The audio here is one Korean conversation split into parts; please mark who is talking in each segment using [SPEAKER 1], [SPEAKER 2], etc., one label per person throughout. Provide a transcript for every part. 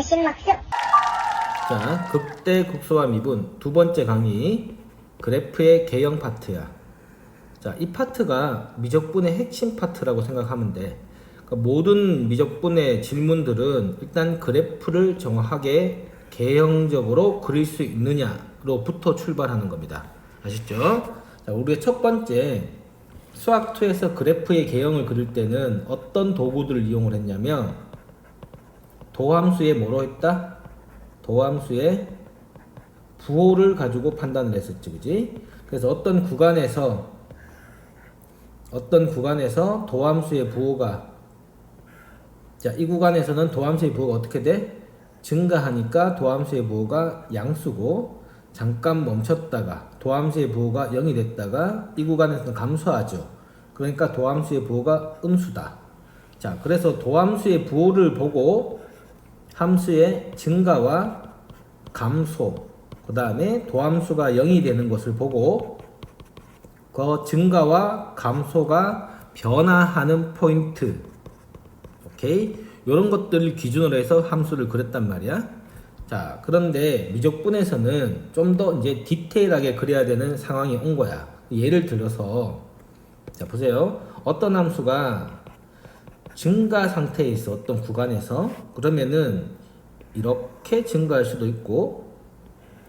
[SPEAKER 1] 신먹수.
[SPEAKER 2] 자, 극대 극소화 미분 두 번째 강의 그래프의 개형 파트야. 자, 이 파트가 미적분의 핵심 파트라고 생각하면 돼. 그러니까 모든 미적분의 질문들은 일단 그래프를 정확하게 개형적으로 그릴 수 있느냐로부터 출발하는 겁니다. 아시죠? 자, 우리가 첫 번째 수학2에서 그래프의 개형을 그릴 때는 어떤 도구들을 이용을 했냐면 도함수에 뭐로 했다? 도함수의 부호를 가지고 판단을 했었지, 그지? 그래서 어떤 구간에서 도함수의 부호가, 자, 이 구간에서는 도함수의 부호가 어떻게 돼? 증가하니까 도함수의 부호가 양수고, 잠깐 멈췄다가 도함수의 부호가 0이 됐다가 이 구간에서는 감소하죠. 그러니까 도함수의 부호가 음수다. 자, 그래서 도함수의 부호를 보고 함수의 증가와 감소, 그 다음에 도함수가 0이 되는 것을 보고 그 증가와 감소가 변화하는 포인트, 오케이? 이런 것들을 기준으로 해서 함수를 그렸단 말이야. 자, 그런데 미적분에서는 좀 더 이제 디테일하게 그려야 되는 상황이 온 거야. 예를 들어서, 자, 보세요. 어떤 함수가 증가 상태에 있어, 어떤 구간에서. 그러면은 이렇게 증가할 수도 있고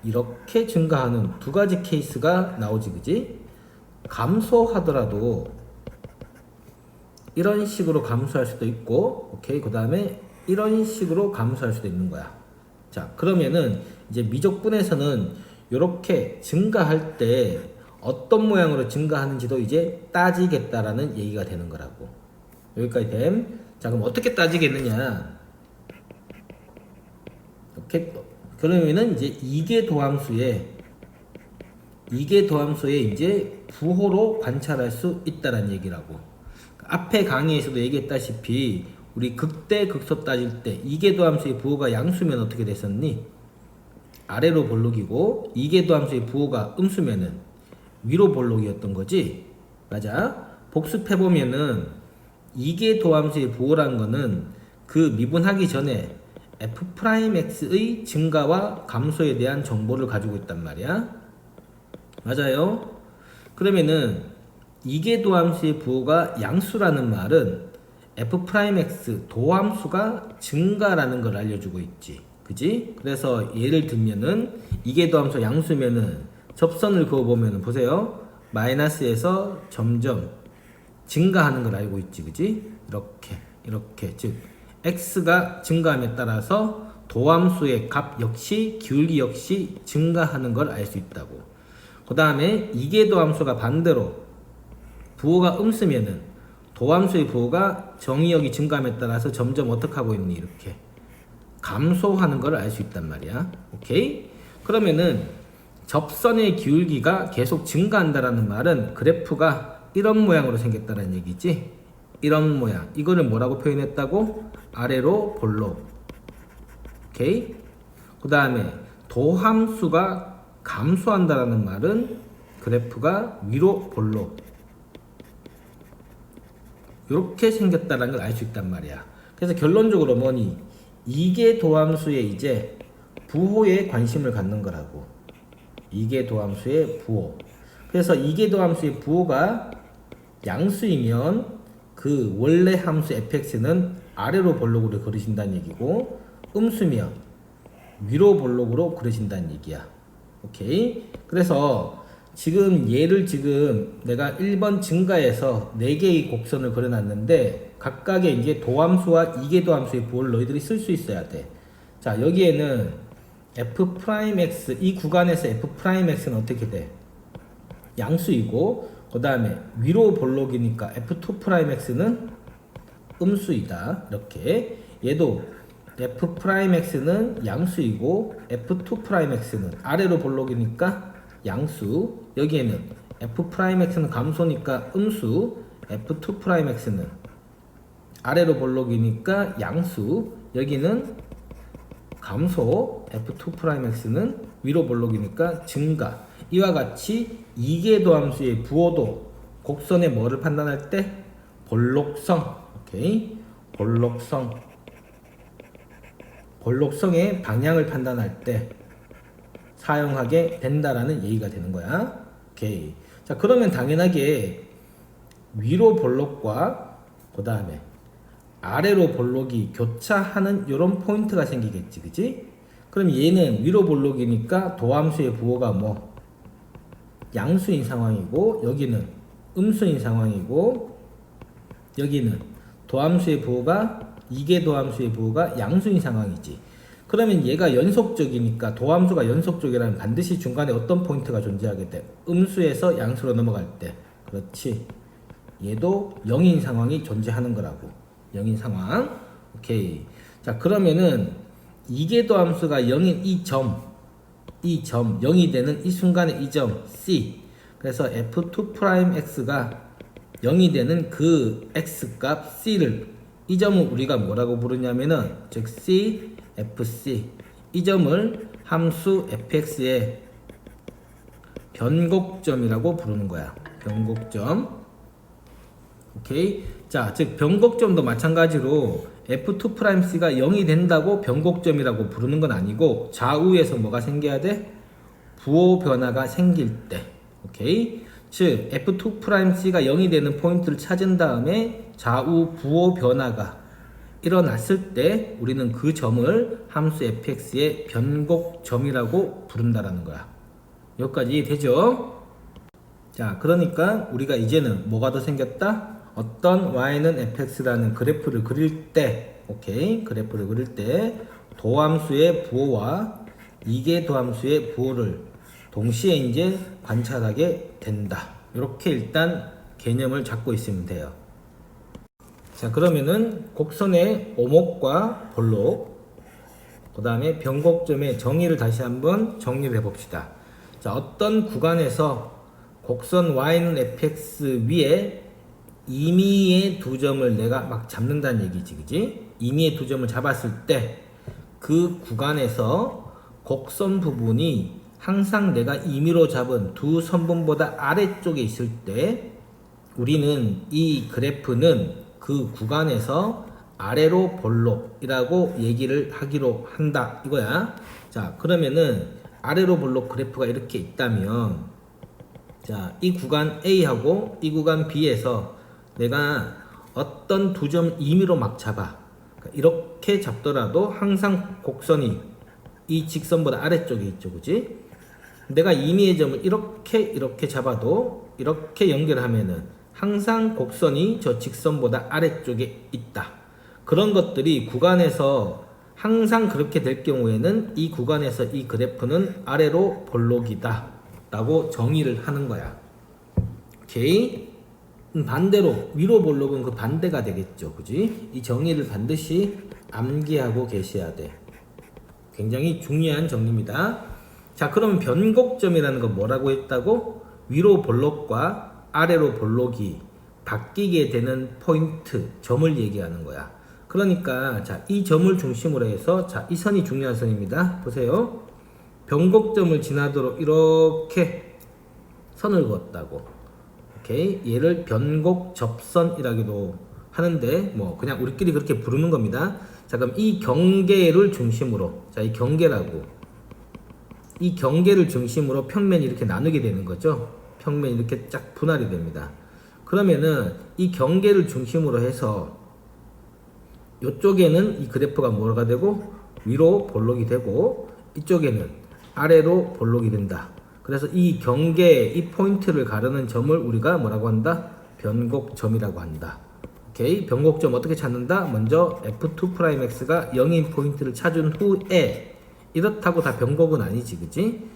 [SPEAKER 2] 이렇게 증가하는 두 가지 케이스가 나오지, 그지? 감소하더라도 이런 식으로 감소할 수도 있고, 오케이, 그 다음에 이런 식으로 감소할 수도 있는 거야. 자, 그러면은 이제 미적분에서는 이렇게 증가할 때 어떤 모양으로 증가하는지도 이제 따지겠다라는 얘기가 되는 거라고. 여기까지 됨. 자, 그럼 어떻게 따지겠느냐? 이렇게, 그러면은 이제 이계 도함수에 이제 부호로 관찰할 수 있다라는 얘기라고. 앞에 강의에서도 얘기했다시피 우리 극대 극소 따질 때 이계도함수의 부호가 양수면 어떻게 됐었니? 아래로 볼록이고 이계도함수의 부호가 음수면은 위로 볼록이었던 거지. 맞아. 복습해보면은 이계도함수의 부호라는 거는 그 미분하기 전에 f'x의 증가와 감소에 대한 정보를 가지고 있단 말이야. 맞아요. 그러면은 이계도함수의 부호가 양수라는 말은 f'x 도함수가 증가라는 걸 알려주고 있지, 그지? 그래서 예를 들면은 이계도함수 양수면은 접선을 그어보면은 보세요. 마이너스에서 점점 증가하는 걸 알고 있지, 그지? 이렇게 즉 x가 증가함에 따라서 도함수의 값 역시 기울기 역시 증가하는 걸 알 수 있다고. 그 다음에 이계도함수가 반대로 부호가 음수면은 도함수의 부호가 정의역이 증가함에 따라서 점점 어떻게 하고 있니? 이렇게 감소하는 걸 알 수 있단 말이야. 오케이? 그러면은 접선의 기울기가 계속 증가한다라는 말은 그래프가 이런 모양으로 생겼다는 얘기지. 이런 모양. 이거를 뭐라고 표현했다고? 아래로 볼록. 오케이? 그 다음에 도함수가 감소한다라는 말은 그래프가 위로 볼록. 이렇게 생겼다는 걸 알 수 있단 말이야. 그래서 결론적으로 뭐니? 이계도함수의 이제 부호에 관심을 갖는 거라고. 이계도함수의 부호. 그래서 이계도함수의 부호가 양수이면 그 원래 함수 fx는 아래로 볼록으로 그리신다는 얘기고, 음수면 위로 볼록으로 그리신다는 얘기야. 오케이? 그래서 지금 내가 1번 증가해서 4개의 곡선을 그려놨는데 각각의 이제 도함수와 이계도함수의 부호를 너희들이 쓸 수 있어야 돼. 자, 여기에는 f'x, 이 구간에서 f'x는 어떻게 돼? 양수이고, 그 다음에 위로 볼록이니까 f2'x는 음수이다. 이렇게. 얘도 f'x는 양수이고 f2'x는 아래로 볼록이니까 양수. 여기에는 f'x는 감소니까 음수, f2'x는 아래로 볼록이니까 양수. 여기는 감소, f2'x는 위로 볼록이니까 증가. 이와 같이 이계도함수의 부호도 곡선의 뭐를 판단할 때? 볼록성. 오케이? 볼록성. 볼록성의 방향을 판단할 때 사용하게 된다라는 얘기가 되는 거야. 오케이. 자, 그러면 당연하게 위로 볼록과 그 다음에 아래로 볼록이 교차하는 이런 포인트가 생기겠지, 그지? 그럼 얘는 위로 볼록이니까 도함수의 부호가 뭐 양수인 상황이고, 여기는 음수인 상황이고, 여기는 도함수의 부호가 이계 도함수의 부호가 양수인 상황이지. 그러면 얘가 연속적이니까 도함수가 연속적이라면 반드시 중간에 어떤 포인트가 존재하게 돼? 음수에서 양수로 넘어갈 때. 그렇지. 얘도 0인 상황이 존재하는 거라고. 0인 상황. 오케이. 자, 그러면은 이계도 함수가 0인 이 점 0이 되는 이 순간의 이 점 C. 그래서 f2'x가 0이 되는 그 x값 C를, 이 점을 우리가 뭐라고 부르냐면은 즉 C, FC, 이 점을 함수 fx의 변곡점이라고 부르는 거야. 변곡점. 오케이. 자, 즉 변곡점도 마찬가지로 f2'c가 0이 된다고 변곡점이라고 부르는 건 아니고, 좌우에서 뭐가 생겨야 돼? 부호 변화가 생길 때. 오케이. 즉 f2'c가 0이 되는 포인트를 찾은 다음에 좌우 부호 변화가 일어났을 때 우리는 그 점을 함수 fx의 변곡점이라고 부른다라는 거야. 여기까지 되죠? 자, 그러니까 우리가 이제는 뭐가 더 생겼다? 어떤 y는 fx라는 그래프를 그릴 때, 오케이, 그래프를 그릴 때 도함수의 부호와 이계 도함수의 부호를 동시에 이제 관찰하게 된다. 이렇게 일단 개념을 잡고 있으면 돼요. 자, 그러면은 곡선의 오목과 볼록, 그 다음에 변곡점의 정의를 다시 한번 정리를 해봅시다. 자, 어떤 구간에서 곡선 y는 fx 위에 임의의 두 점을 내가 막 잡는다는 얘기지, 그지? 임의의 두 점을 잡았을 때 그 구간에서 곡선 부분이 항상 내가 임의로 잡은 두 선분보다 아래쪽에 있을 때 우리는 이 그래프는 그 구간에서 아래로 볼록이라고 얘기를 하기로 한다, 이거야. 자, 그러면은 아래로 볼록 그래프가 이렇게 있다면, 자, 이 구간 A하고 이 구간 B에서 내가 어떤 두 점 임의로 막 잡아. 그러니까 이렇게 잡더라도 항상 곡선이 이 직선보다 아래쪽에 있죠, 그지? 내가 임의의 점을 이렇게 잡아도 이렇게 연결하면은 항상 곡선이 저 직선보다 아래쪽에 있다. 그런 것들이 구간에서 항상 그렇게 될 경우에는 이 구간에서 이 그래프는 아래로 볼록이다 라고 정의를 하는 거야. 오케이? 반대로 위로 볼록은 그 반대가 되겠죠, 그지? 이 정의를 반드시 암기하고 계셔야 돼. 굉장히 중요한 정리입니다. 자, 그러면 변곡점이라는 건 뭐라고 했다고? 위로 볼록과 아래로 볼록이 바뀌게 되는 포인트, 점을 얘기하는 거야. 그러니까 자, 이 점을 중심으로 해서, 자, 이 선이 중요한 선입니다. 보세요. 변곡점을 지나도록 이렇게 선을 그었다고. 오케이? 얘를 변곡 접선이라기도 하는데 뭐 그냥 우리끼리 그렇게 부르는 겁니다. 자, 그럼 이 경계를 중심으로, 자, 이 경계라고, 이 경계를 중심으로 평면이 이렇게 나누게 되는 거죠. 평면이 이렇게 쫙 분할이 됩니다. 그러면은 이 경계를 중심으로 해서 이쪽에는 이 그래프가 뭐가 되고 위로 볼록이 되고, 이쪽에는 아래로 볼록이 된다. 그래서 이 경계, 이 포인트를 가르는 점을 우리가 뭐라고 한다? 변곡점이라고 한다. 오케이? 변곡점 어떻게 찾는다? 먼저 f2'x가 0인 포인트를 찾은 후에, 이렇다고 다 변곡은 아니지, 그치?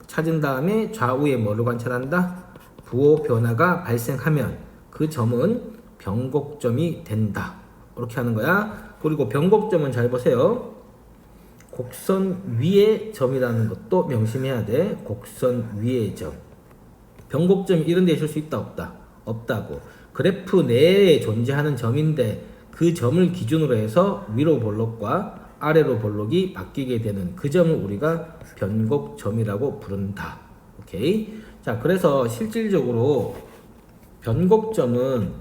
[SPEAKER 2] 찾은 다음에 좌우에 뭐를 관찰한다? 부호 변화가 발생하면 그 점은 변곡점이 된다. 이렇게 하는 거야. 그리고 변곡점은 잘 보세요. 곡선 위의 점이라는 것도 명심해야 돼. 곡선 위의 점. 변곡점이 이런 데 있을 수 있다, 없다? 없다고. 그래프 내에 존재하는 점인데 그 점을 기준으로 해서 위로 볼록과 아래로 볼록이 바뀌게 되는 그 점을 우리가 변곡점이라고 부른다. 오케이? 자, 그래서 실질적으로 변곡점은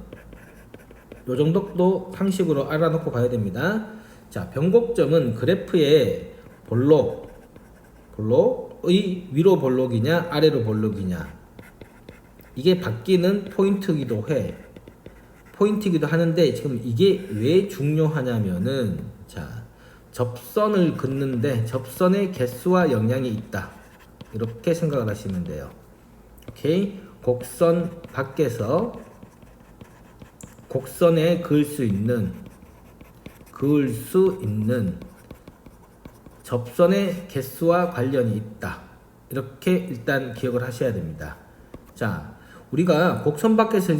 [SPEAKER 2] 요 정도도 상식으로 알아놓고 가야 됩니다. 자, 변곡점은 그래프의 볼록의 위로 볼록이냐 아래로 볼록이냐 이게 바뀌는 포인트이기도 하는데 지금 이게 왜 중요하냐면은 자, 접선을 긋는데 접선의 개수와 영향이 있다 이렇게 생각을 하시면 돼요. 오케이. 곡선 밖에서 곡선에 그을 수 있는 접선의 개수와 관련이 있다. 이렇게 일단 기억을 하셔야 됩니다. 자, 우리가 곡선 밖에서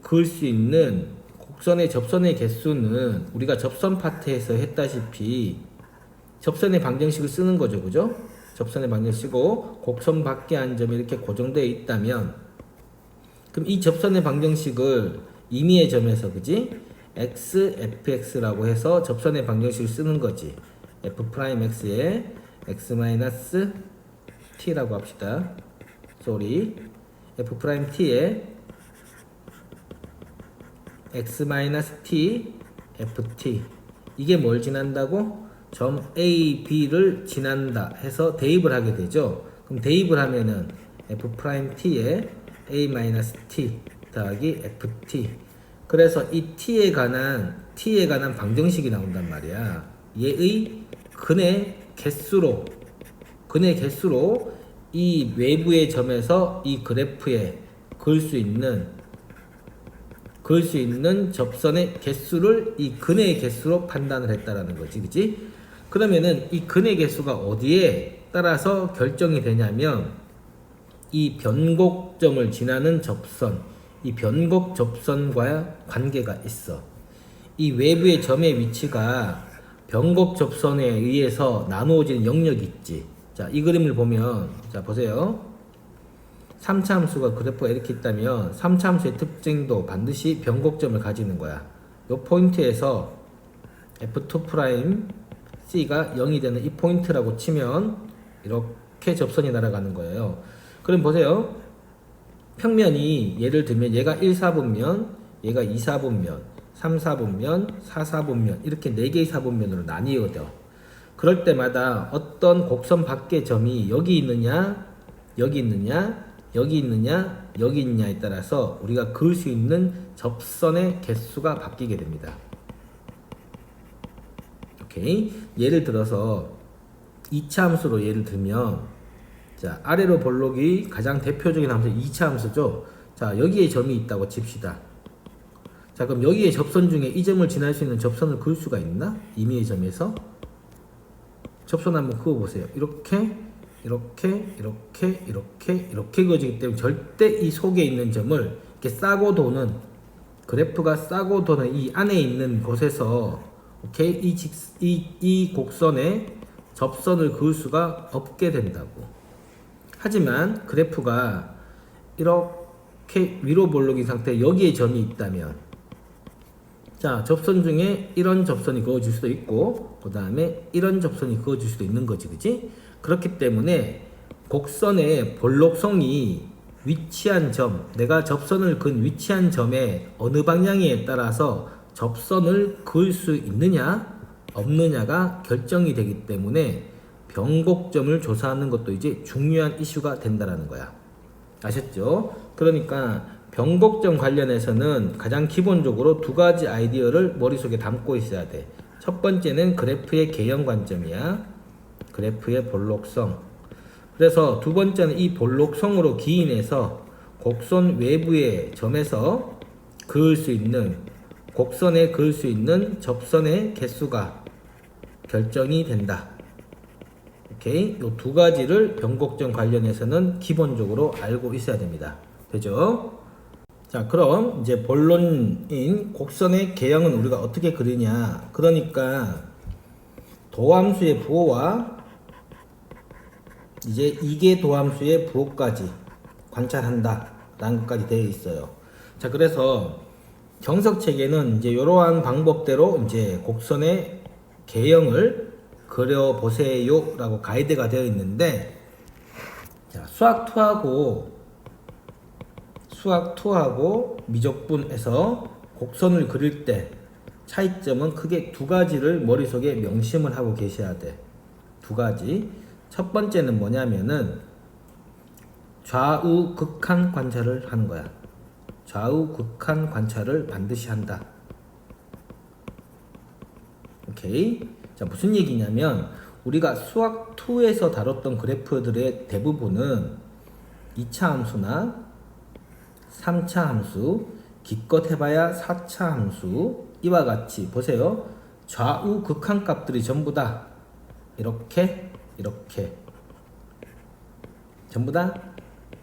[SPEAKER 2] 그을 수 있는 곡선의 접선의 개수는 우리가 접선 파트에서 했다시피 접선의 방정식을 쓰는 거죠. 그죠? 접선의 방정식 쓰고 곡선 밖에 한 점이 이렇게 고정되어 있다면 그럼 이 접선의 방정식을 임의의 점에서 그지? x, fx라고 해서 접선의 방정식을 쓰는 거지. f'x에 x-t라고 합시다. f't에 x-t, ft. 이게 뭘 지난다고? 점 A, B를 지난다 해서 대입을 하게 되죠. 그럼 대입을 하면은 f't에 a-t 더하기 ft. 그래서 이 t에 관한 방정식이 나온단 말이야. 얘의 근의 개수로 이 외부의 점에서 이 그래프에 그을 수 있는 접선의 개수를 이 근의 개수로 판단을 했다라는 거지. 그치? 그러면은 이 근의 개수가 어디에 따라서 결정이 되냐면 이 변곡점을 지나는 접선, 이 변곡 접선과 관계가 있어. 이 외부의 점의 위치가 변곡 접선에 의해서 나누어지는 영역이 있지. 자, 이 그림을 보면, 자, 보세요. 3차 함수가 그래프가 이렇게 있다면 3차 함수의 특징도 반드시 변곡점을 가지는 거야. 요 포인트에서 F2'C가 0이 되는 이 포인트라고 치면 이렇게 접선이 날아가는 거예요. 그럼 보세요. 평면이 예를 들면 얘가 1, 4분면, 얘가 2, 4분면, 3, 4분면, 4, 4분면 이렇게 4개의 4분면으로 나뉘어져. 그럴 때마다 어떤 곡선 밖의 점이 여기 있느냐, 여기 있느냐, 여기 있느냐, 여기 있느냐에 따라서 우리가 그을 수 있는 접선의 개수가 바뀌게 됩니다. 오케이. 예를 들어서 2차 함수로 예를 들면 자, 아래로 볼록이 가장 대표적인 함수 2차 함수죠. 자, 여기에 점이 있다고 칩시다. 자, 그럼 여기에 접선 중에 이 점을 지날 수 있는 접선을 그을 수가 있나? 임의의 점에서 접선 한번 그어보세요. 이렇게 그어지기 때문에 절대 이 속에 있는 점을 이렇게 싸고 도는 그래프가 싸고 도는 이 안에 있는 곳에서 오케이? 이 곡선에 접선을 그을 수가 없게 된다고. 하지만 그래프가 이렇게 위로 볼록인 상태에 여기에 점이 있다면 자, 접선 중에 이런 접선이 그어질 수도 있고 그 다음에 이런 접선이 그어질 수도 있는 거지. 그치? 그렇기 때문에 곡선의 볼록성이 위치한 점, 내가 접선을 그은 위치한 점의 어느 방향에 따라서 접선을 그을 수 있느냐 없느냐가 결정이 되기 때문에 변곡점을 조사하는 것도 이제 중요한 이슈가 된다라는 거야. 아셨죠? 그러니까 변곡점 관련해서는 가장 기본적으로 두 가지 아이디어를 머릿속에 담고 있어야 돼. 첫 번째는 그래프의 개형 관점이야. 그래프의 볼록성. 그래서 두 번째는 이 볼록성으로 기인해서 곡선 외부의 점에서 그을 수 있는 곡선에 그을 수 있는 접선의 개수가 결정이 된다. 오케이? 이 두 가지를 변곡점 관련해서는 기본적으로 알고 있어야 됩니다. 되죠? 자, 그럼 이제 본론인 곡선의 개형은 우리가 어떻게 그리냐? 그러니까 도함수의 부호와 이제 이계 도함수의 부호까지 관찰한다 라는 것까지 되어 있어요. 자, 그래서 정석책에는 이제 이러한 방법대로 이제 곡선의 개형을 그려보세요 라고 가이드가 되어 있는데, 자, 수학2하고 미적분에서 곡선을 그릴 때 차이점은 크게 두 가지를 머릿속에 명심을 하고 계셔야 돼. 두 가지. 첫 번째는 뭐냐면은 좌우 극한 관찰을 하는 거야. 좌우 극한 관찰을 반드시 한다. 오케이. 자, 무슨 얘기냐면 우리가 수학 2에서 다뤘던 그래프들의 대부분은 2차 함수나 3차 함수, 기껏 해봐야 4차 함수, 이와 같이 보세요. 좌우 극한 값들이 전부 다 이렇게 전부 다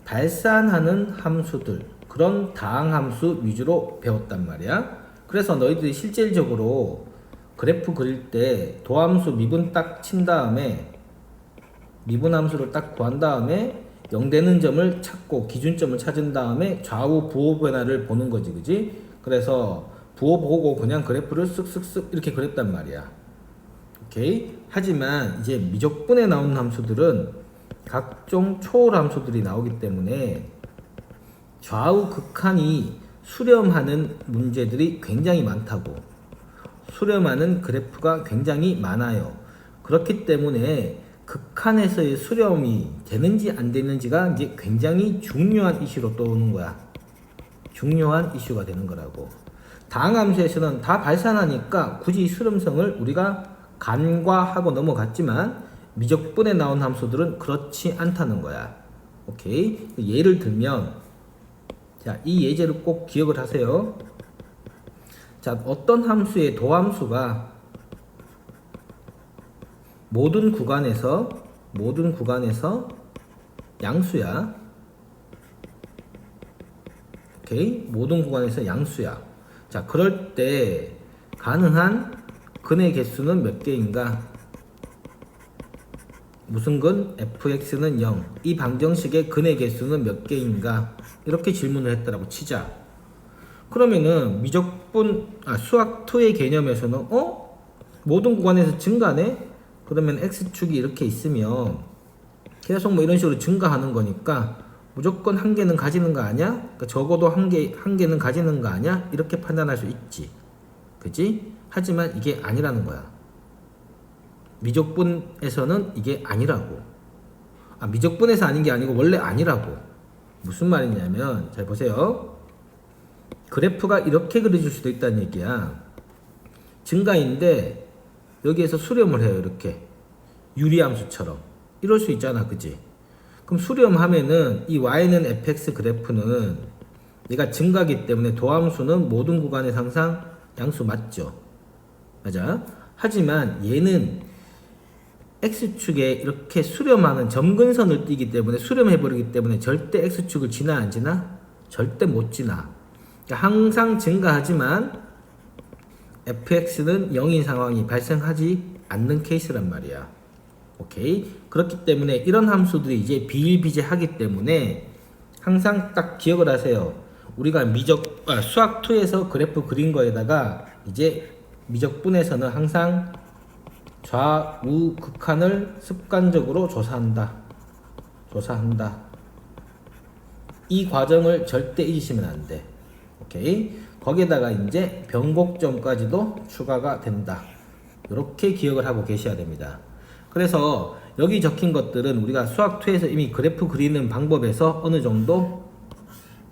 [SPEAKER 2] 발산하는 함수들, 그런 다항함수 위주로 배웠단 말이야. 그래서 너희들이 실질적으로 그래프 그릴 때 도함수 미분 딱 친 다음에 미분함수를 딱 구한 다음에 0 되는 점을 찾고 기준점을 찾은 다음에 좌우 부호 변화를 보는 거지, 그지? 그래서 부호 보고 그냥 그래프를 쓱쓱쓱 이렇게 그렸단 말이야. 오케이? 하지만 이제 미적분에 나오는 함수들은 각종 초월 함수들이 나오기 때문에 좌우 극한이 수렴하는 문제들이 굉장히 많다고. 수렴하는 그래프가 굉장히 많아요. 그렇기 때문에 극한에서의 수렴이 되는지 안 되는지가 이제 굉장히 중요한 이슈로 떠오르는 거야. 중요한 이슈가 되는 거라고. 다항함수에서는 다 발산하니까 굳이 수렴성을 우리가 간과하고 넘어갔지만 미적분에 나온 함수들은 그렇지 않다는 거야. 오케이? 예를 들면 자, 이 예제를 꼭 기억을 하세요. 자, 어떤 함수의 도함수가 모든 구간에서 양수야. 오케이? 모든 구간에서 양수야. 자, 그럴 때 가능한 근의 개수는 몇 개인가? 무슨 근? fx는 0. 이 방정식의 근의 개수는 몇 개인가? 이렇게 질문을 했다라고 치자. 그러면은 수학 2의 개념에서는 모든 구간에서 증가네? 그러면 x축이 이렇게 있으면 계속 뭐 이런 식으로 증가하는 거니까 무조건 한 개는 가지는 거 아니야? 그러니까 적어도 한 개는 가지는 거 아니야? 이렇게 판단할 수 있지. 그지? 하지만 이게 아니라는 거야. 미적분에서는 이게 아니라고. 미적분에서 아닌 게 아니고 원래 아니라고. 무슨 말이냐면 잘 보세요. 그래프가 이렇게 그려질 수도 있다는 얘기야. 증가인데 여기에서 수렴을 해요. 이렇게 유리함수처럼 이럴 수 있잖아, 그지? 그럼 수렴하면은 이 y는 fx 그래프는 얘가 증가기 때문에 도함수는 모든 구간에서 항상 양수 맞죠? 맞아? 하지만 얘는 x축에 이렇게 수렴하는 점근선을 띄기 때문에 수렴해버리기 때문에 절대 x축을 지나 안 지나? 절대 못 지나. 그러니까 항상 증가하지만 fx는 0인 상황이 발생하지 않는 케이스란 말이야. 오케이? 그렇기 때문에 이런 함수들이 이제 비일비재하기 때문에 항상 딱 기억을 하세요. 우리가 수학 2에서 그래프 그린 거에다가 이제 미적분에서는 항상 좌우 극한을 습관적으로 조사한다. 이 과정을 절대 잊으시면 안 돼. 오케이? 거기에다가 이제 변곡점까지도 추가가 된다. 이렇게 기억을 하고 계셔야 됩니다. 그래서 여기 적힌 것들은 우리가 수학 2에서 이미 그래프 그리는 방법에서 어느 정도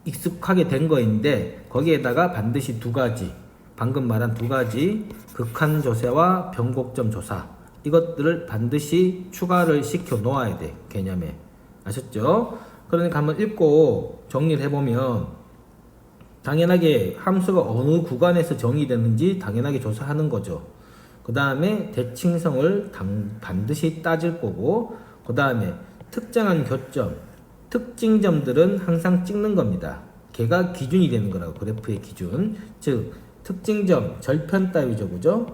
[SPEAKER 2] 익숙하게 된 거인데 거기에다가 반드시 두 가지, 방금 말한 두 가지 극한 조사와 변곡점 조사, 이것들을 반드시 추가를 시켜 놓아야 돼. 개념에. 아셨죠? 그러니까 한번 읽고 정리를 해보면 당연하게 함수가 어느 구간에서 정의되는지 당연하게 조사하는 거죠. 그 다음에 대칭성을 반드시 따질 거고, 그 다음에 특정한 교점, 특징점들은 항상 찍는 겁니다. 걔가 기준이 되는 거라고. 그래프의 기준. 즉 특징점, 절편 따위죠, 그죠?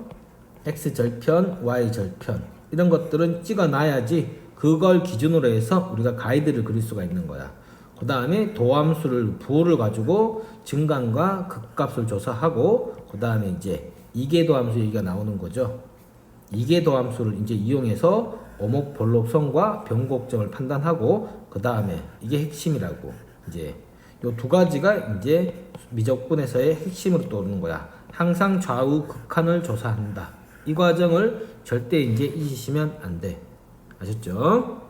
[SPEAKER 2] x 절편, y 절편, 이런 것들은 찍어 놔야지 그걸 기준으로 해서 우리가 가이드를 그릴 수가 있는 거야. 그 다음에 도함수를 부호를 가지고 증간과 극값을 조사하고, 그 다음에 이제 이계도함수 얘기가 나오는 거죠. 이계도함수를 이제 이용해서 오목볼록성과 변곡점을 판단하고, 그 다음에 이게 핵심이라고. 이제 요 두 가지가 이제 미적분에서의 핵심으로 떠오르는 거야. 항상 좌우 극한을 조사한다. 이 과정을 절대 이제 잊으시면 안 돼. 아셨죠?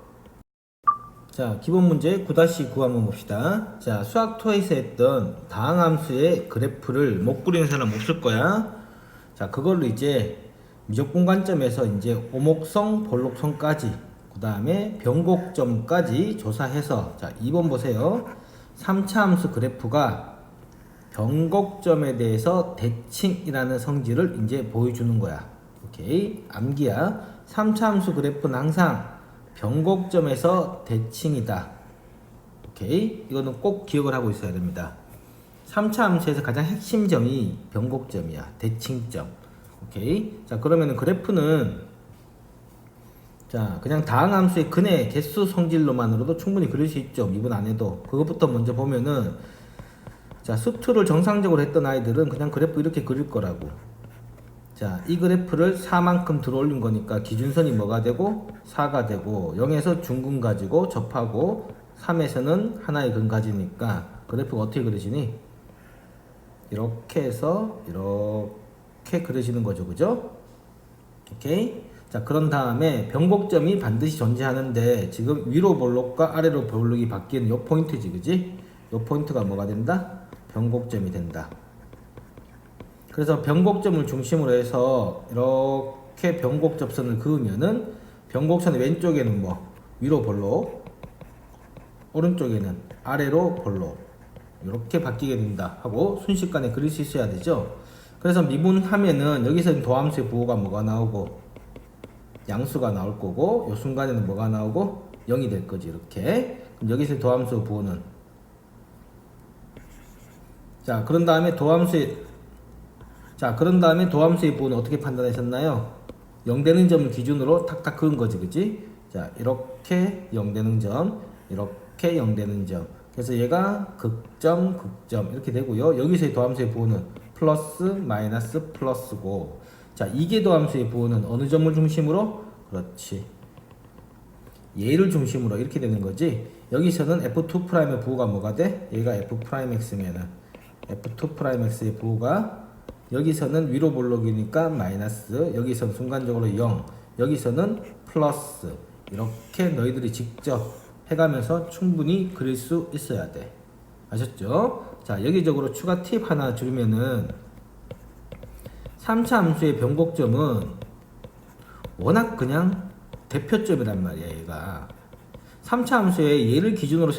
[SPEAKER 2] 자, 기본 문제 9-9 한번 봅시다. 자, 수학 토에서 했던 다항함수의 그래프를 못 그리는 사람 없을 거야. 자, 그걸로 이제 미적분 관점에서 이제 오목성, 볼록성까지, 그 다음에 변곡점까지 조사해서, 자, 2번 보세요. 3차 함수 그래프가 변곡점에 대해서 대칭이라는 성질을 이제 보여주는 거야. 오케이. 암기야. 3차 함수 그래프는 항상 변곡점에서 대칭이다. 오케이. 이거는 꼭 기억을 하고 있어야 됩니다. 3차 함수에서 가장 핵심점이 변곡점이야. 대칭점. 오케이. 자, 그러면은 그래프는 자, 그냥 다항함수의 근의 개수 성질로만으로도 충분히 그릴 수 있죠. 미분 안 해도. 그것부터 먼저 보면은 자, 수투를 정상적으로 했던 아이들은 그냥 그래프 이렇게 그릴 거라고. 자, 이 그래프를 4만큼 들어올린 거니까 기준선이 뭐가 되고 4가 되고 0에서 중근 가지고 접하고 3에서는 하나의 근 가지니까 그래프가 어떻게 그려지니? 이렇게 해서 이렇게 그려지는 거죠. 그죠? 오케이. 자, 그런 다음에 변곡점이 반드시 존재하는데 지금 위로 볼록과 아래로 볼록이 바뀌는 요 포인트지. 그지? 요 포인트가 뭐가 된다? 변곡점이 된다. 그래서 변곡점을 중심으로 해서 이렇게 변곡접선을 그으면은 변곡선의 왼쪽에는 뭐 위로 볼록, 오른쪽에는 아래로 볼록 이렇게 바뀌게 된다 하고 순식간에 그릴 수 있어야 되죠. 그래서 미분하면은 여기서 도함수의 부호가 뭐가 나오고 양수가 나올 거고 이 순간에는 뭐가 나오고 0이 될 거지. 이렇게. 그럼 여기서 도함수 부호는 자, 그런 다음에 도함수의 부호는 어떻게 판단하셨나요? 0 되는 점을 기준으로 탁탁 그은 거지. 그치? 자, 이렇게 0 되는 점, 이렇게 0 되는 점. 그래서 얘가 극점, 극점 이렇게 되고요. 여기서의 도함수의 부호는 플러스, 마이너스, 플러스고. 자, 이게 도함수의 부호는 어느 점을 중심으로? 그렇지. 얘를 중심으로 이렇게 되는 거지. 여기서는 F2'의 부호가 뭐가 돼? 얘가 F'X면은 F2'X의 부호가 여기서는 위로 볼록이니까 마이너스, 여기서는 순간적으로 0, 여기서는 플러스. 이렇게 너희들이 직접 해가면서 충분히 그릴 수 있어야 돼. 아셨죠? 자, 여기적으로 추가 팁 하나 주면은 3차 함수의 변곡점은 워낙 그냥 대표점이란 말이야. 얘가 3차 함수의 얘를 기준으로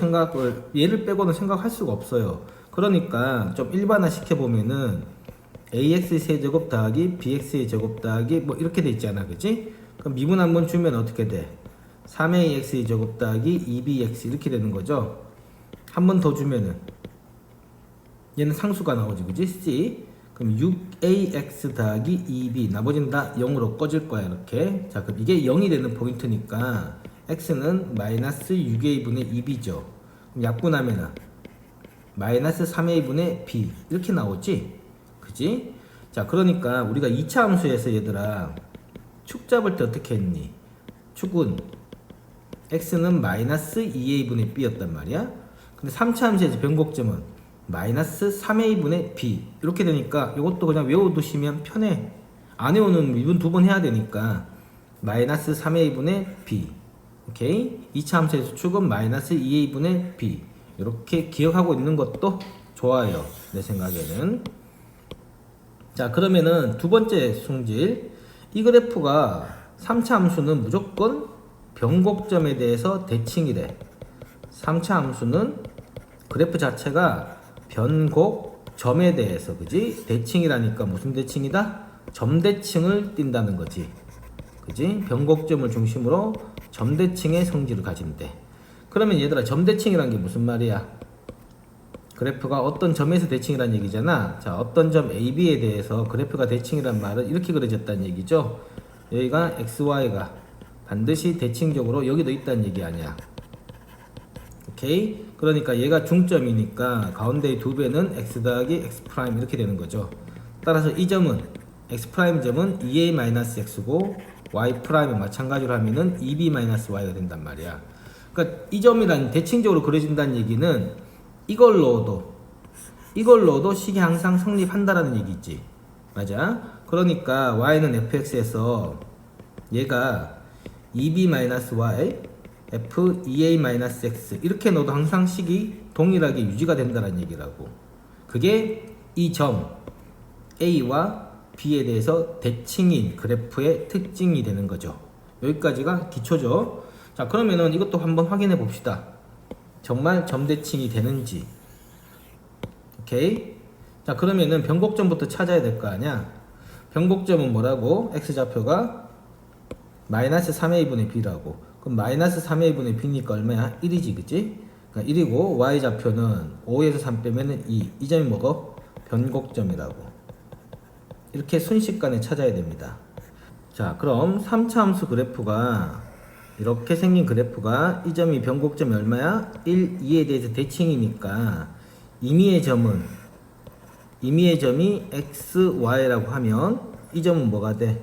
[SPEAKER 2] 얘를 빼고는 생각할 수가 없어요. 그러니까 좀 일반화 시켜보면은 ax 세제곱 더하기 bx의 제곱 더하기 뭐 이렇게 돼 있잖아. 그치? 그럼 미분 한번 주면 어떻게 돼? 3ax의 제곱 더하기 2bx 이렇게 되는 거죠. 한 번 더 주면은 얘는 상수가 나오지. 그치? c. 그럼 6ax 더하기 2b 나머지는 다 0으로 꺼질 거야. 이렇게. 자, 그럼 이게 0이 되는 포인트니까 x는 마이너스 6a분의 2b죠. 그럼 약분하면은 마이너스 3a분의 b 이렇게 나오지. 그지? 자, 그러니까 우리가 2차 함수에서 얘들아 축 잡을 때 어떻게 했니? 축은 x는 마이너스 2a분의 b였단 말이야. 근데 3차 함수에서 변곡점은 마이너스 3a분의 b 이렇게 되니까 이것도 그냥 외워두시면 편해. 안 외우는 미분 2번 해야 되니까 마이너스 3a분의 b. 오케이? 2차 함수에서 축은 마이너스 2a분의 b 이렇게 기억하고 있는 것도 좋아요. 내 생각에는. 자, 그러면은 두 번째 성질, 이 그래프가 3차 함수는 무조건 변곡점에 대해서 대칭이래. 3차 함수는 그래프 자체가 변곡점에 대해서, 그지? 대칭이라니까 무슨 대칭이다? 점대칭을 띈다는 거지. 그지? 변곡점을 중심으로 점대칭의 성질을 가진대. 그러면 얘들아, 점대칭이란 게 무슨 말이야? 그래프가 어떤 점에서 대칭이란 얘기잖아. 자, 어떤 점 AB에 대해서 그래프가 대칭이란 말은 이렇게 그려졌다는 얘기죠. 여기가 XY가 반드시 대칭적으로 여기도 있다는 얘기 아니야. 오케이? 그러니까 얘가 중점이니까 가운데의 두 배는 X 더하기 X 프라임 이렇게 되는 거죠. 따라서 이 점은 X 프라임 점은 2A-X고 Y 프라임은 마찬가지로 하면은 2B-Y가 된단 말이야. 그러니까 이 점이란 대칭적으로 그려진다는 얘기는 이걸로도 식이 항상 성립한다라는 얘기지. 맞아. 그러니까 y는 fx에서 얘가 2b-y f 2a-x 이렇게 넣어도 항상 식이 동일하게 유지가 된다는 얘기라고. 그게 이 점 a와 b에 대해서 대칭인 그래프의 특징이 되는 거죠. 여기까지가 기초죠. 자, 그러면은 이것도 한번 확인해 봅시다. 정말 점대칭이 되는지. 오케이. 자, 그러면은 변곡점부터 찾아야 될 거 아니야. 변곡점은 뭐라고? x좌표가 마이너스 3a분의 b라고. 그럼 마이너스 3a분의 b니까 얼마야? 1이지, 그치? 그러니까 1이고 y좌표는 5에서 3 빼면은 2. 이 점이 뭐고? 변곡점이라고. 이렇게 순식간에 찾아야 됩니다. 자, 그럼 3차 함수 그래프가 이렇게 생긴 그래프가 이 점이 변곡점이 얼마야? 1, 2에 대해서 대칭이니까 임의의 점이 x, y라고 하면 이 점은 뭐가 돼?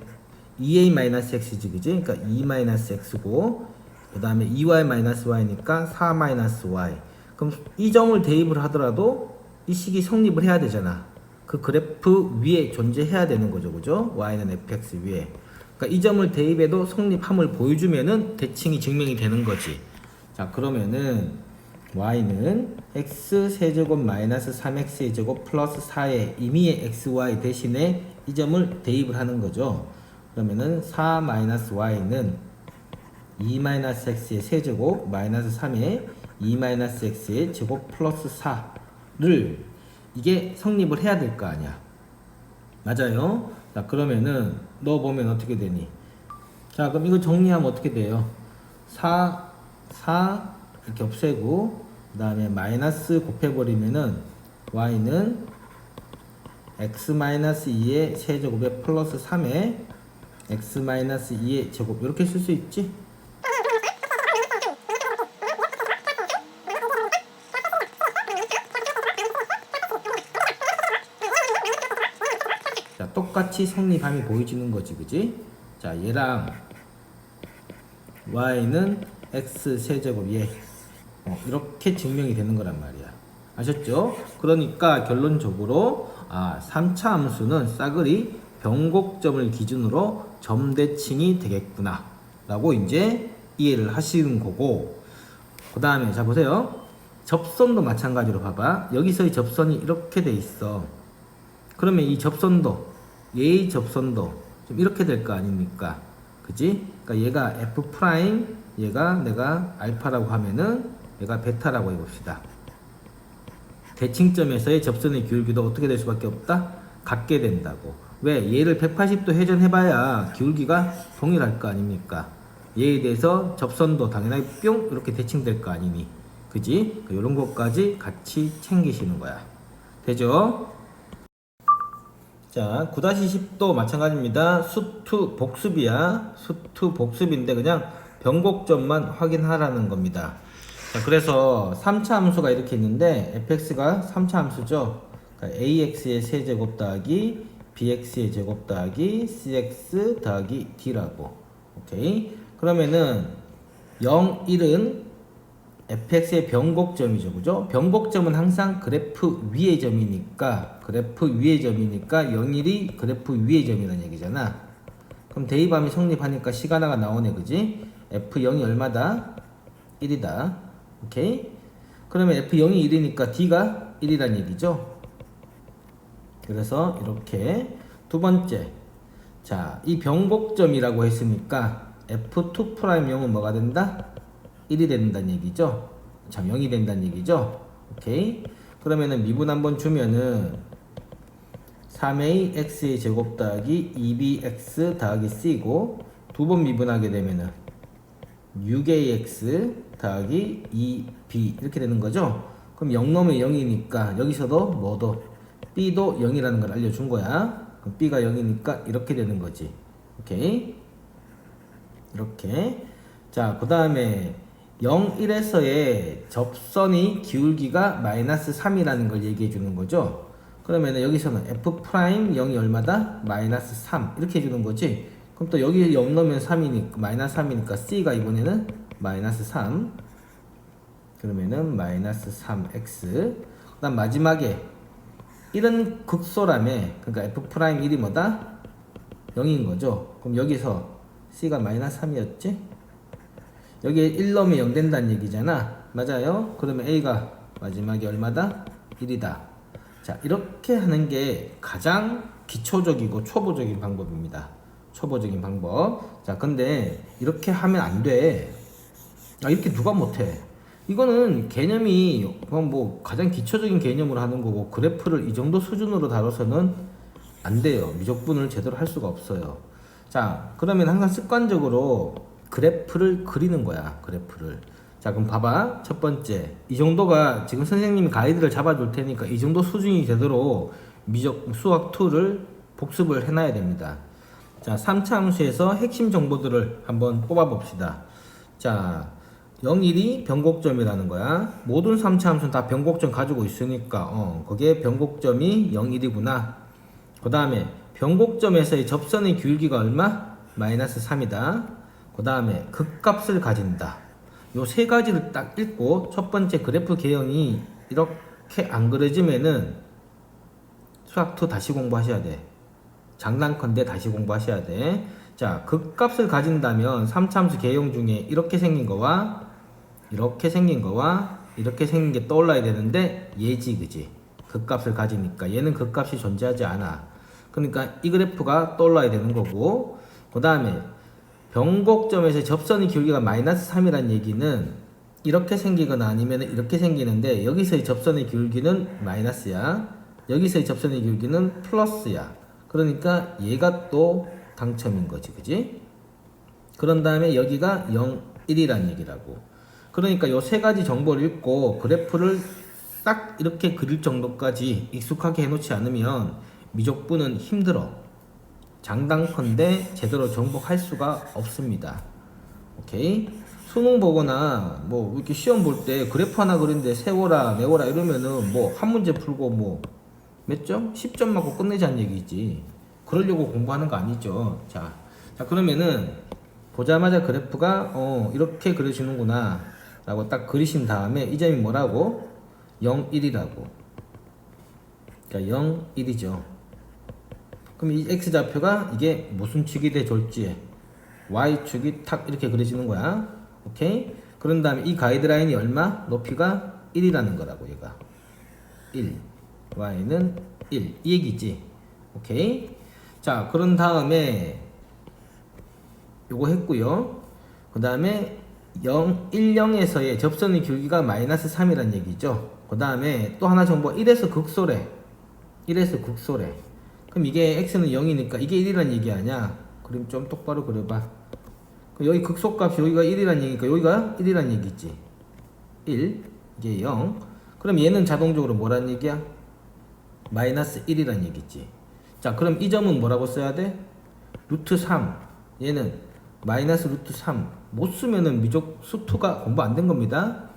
[SPEAKER 2] 2a-x지, 그지? 그러니까 2-x고 그 다음에 2y-y니까 4-y. 그럼 이 점을 대입을 하더라도 이 식이 성립을 해야 되잖아. 그 그래프 위에 존재해야 되는 거죠, 그죠? y는 fx 위에. 그러니까 이 점을 대입해도 성립함을 보여주면은 대칭이 증명이 되는 거지. 자, 그러면은 y는 x 세제곱 마이너스 3x의 제곱 플러스 4의 임의의 xy 대신에 이 점을 대입을 하는 거죠. 그러면은 4-y는 2-x의 세제곱 마이너스 3의 2-x의 제곱 플러스 4를 이게 성립을 해야 될 거 아니야. 맞아요. 자, 그러면은 넣어보면 어떻게 되니? 자, 그럼 이거 정리하면 어떻게 돼요? 4 이렇게 없애고 그 다음에 마이너스 곱해버리면은 y는 x-2의 세제곱에 플러스 3의 x-2의 제곱 이렇게 쓸 수 있지? 자, 똑같이 성립함이 보여지는 거지, 그지? 자, 얘랑 y는 x 세제곱 얘 이렇게 증명이 되는 거란 말이야. 아셨죠? 그러니까 결론적으로 3차 함수는 싸그리 변곡점을 기준으로 점대칭이 되겠구나 라고 이제 이해를 하시는 거고, 그 다음에 자 보세요. 접선도 마찬가지로 봐봐. 여기서의 접선이 이렇게 돼 있어. 그러면 이 접선도 얘의 접선도 좀 이렇게 될 거 아닙니까? 그지? 그러니까 얘가 f 프라임, 얘가 내가 알파라고 하면은 얘가 베타라고 해봅시다. 대칭점에서의 접선의 기울기도 어떻게 될 수밖에 없다? 같게 된다고. 왜? 얘를 180도 회전해봐야 기울기가 동일할 거 아닙니까? 얘에 대해서 접선도 당연하게 뿅 이렇게 대칭될 거 아니니, 그지? 이런 것까지 같이 챙기시는 거야. 되죠? 자, 9-10도 마찬가지입니다. 수투 복습이야. 수투 복습인데 그냥 변곡점만 확인하라는 겁니다. 자, 그래서 3차 함수가 이렇게 있는데 fx가 3차 함수죠. 그러니까 ax의 세제곱 더하기 bx의 제곱 더하기 cx 더하기 d라고. 오케이. 그러면은 0, 1은 fx의 변곡점이죠, 그죠? 변곡점은 항상 그래프 위의 점이니까 0일이 그래프 위의 점이라는 얘기잖아. 그럼 대입함이 성립하니까 시가나가 나오네, 그지? f0이 얼마다? 1이다. 오케이? 그러면 f0이 1이니까 d가 1이란 얘기죠. 그래서 이렇게 두 번째, 자, 이 변곡점이라고 했으니까 f2'0은 뭐가 된다? 1이 된다는 얘기죠. 자, 0이 된다는 얘기죠. 오케이. 그러면은 미분 한번 주면은 3a x의 제곱 더하기 2bx 더하기 c고 두 번 미분하게 되면은 6ax 더하기 2b 이렇게 되는 거죠. 그럼 0 넣으면 0이니까 여기서도 뭐도 b도 0이라는 걸 알려준 거야. 그럼 b가 0이니까 이렇게 되는 거지. 오케이. 이렇게. 자, 그 다음에 0, 1에서의 접선의 기울기가 마이너스 3이라는 걸 얘기해 주는 거죠. 그러면 여기서는 f 프라임 0이 얼마다? 마이너스 3 이렇게 해주는 거지. 그럼 또 여기 0 넣으면 3이니까 마이너스 3이니까 c가 이번에는 마이너스 3. 그러면은 마이너스 3x. 그 다음 마지막에 1은 극소라며, 그러니까 F'1이 뭐다? 0인 거죠. 그럼 여기서 C가 마이너스 3이었지? 여기에 1 넣으면 0 된다는 얘기잖아. 맞아요? 그러면 A가 마지막에 얼마다? 1이다. 자, 이렇게 하는 게 가장 기초적이고 초보적인 방법입니다. 초보적인 방법. 자, 근데 이렇게 하면 안 돼. 아, 이렇게 누가 못해? 이거는 개념이 뭐 가장 기초적인 개념으로 하는 거고, 그래프를 이 정도 수준으로 다뤄서는 안 돼요. 미적분을 제대로 할 수가 없어요. 자, 그러면 항상 습관적으로 그래프를 그리는 거야. 그래프를. 자, 그럼 봐봐. 첫 번째, 이 정도가 지금 선생님이 가이드를 잡아줄 테니까 이 정도 수준이 되도록 수학 2를 복습을 해놔야 됩니다. 자, 3차 함수에서 핵심 정보들을 한번 뽑아봅시다. 자, 0, 1이 변곡점이라는 거야. 모든 3차 함수는 다 변곡점 가지고 있으니까 거기에 변곡점이 0, 1이구나. 그 다음에 변곡점에서의 접선의 기울기가 얼마? 마이너스 3이다. 그 다음에 극값을 가진다. 요 세 가지를 딱 읽고 첫 번째 그래프 개형이 이렇게 안 그려지면은 수학2 다시 공부하셔야 돼. 장난컨대 다시 공부하셔야 돼. 자, 극값을 가진다면 3차 함수 개형 중에 이렇게 생긴 거와 이렇게 생긴 거와 이렇게 생긴 게 떠올라야 되는데 얘지, 그지? 극값을 가지니까 얘는 극값이 존재하지 않아. 그러니까 이 그래프가 떠올라야 되는 거고, 그 다음에 변곡점에서 접선의 기울기가 마이너스 3이란 얘기는 이렇게 생기거나 아니면 이렇게 생기는데, 여기서의 접선의 기울기는 마이너스야, 여기서의 접선의 기울기는 플러스야. 그러니까 얘가 또 당첨인 거지, 그지? 그런 다음에 여기가 0, 1이란 얘기라고. 그러니까 요 세 가지 정보를 읽고 그래프를 딱 이렇게 그릴 정도까지 익숙하게 해놓지 않으면 미적분은 힘들어. 장단컨대 제대로 정복할 수가 없습니다. 오케이? 수능 보거나 뭐 이렇게 시험 볼 때 그래프 하나 그리는데 세워라 내워라 이러면은 뭐 한 문제 풀고 뭐 몇 점? 10점 맞고 끝내자는 얘기지. 그러려고 공부하는 거 아니죠. 자 그러면은 보자마자 그래프가 이렇게 그려지는구나 라고 딱 그리신 다음에 이 점이 뭐라고? 0, 1이라고. 그러니까 0, 1이죠. 그럼 이 x좌표가 이게 무슨 축이 돼 졸지에 y축이 탁 이렇게 그려지는 거야. 오케이? 그런 다음에 이 가이드라인이 얼마? 높이가 1이라는 거라고. 얘가 1, y는 1 이 얘기지. 오케이? 자, 그런 다음에 요거 했고요. 그 다음에 0, 1, 0에서의 접선의 기울기가 마이너스 3이란 얘기죠. 그 다음에 또 하나 정보, 1에서 극소래. 1에서 극소래. 그럼 이게 x는 0이니까 이게 1이란 얘기 아니야? 그럼 좀 똑바로 그려봐. 여기 극소값이 여기가 1이란 얘기니까 여기가 1이란 얘기지. 1, 이게 0. 그럼 얘는 자동적으로 뭐란 얘기야? 마이너스 1이란 얘기지. 자, 그럼 이 점은 뭐라고 써야 돼? 루트 3. 얘는 마이너스 루트 3. 못 쓰면은 미적 수투가 공부 안 된 겁니다.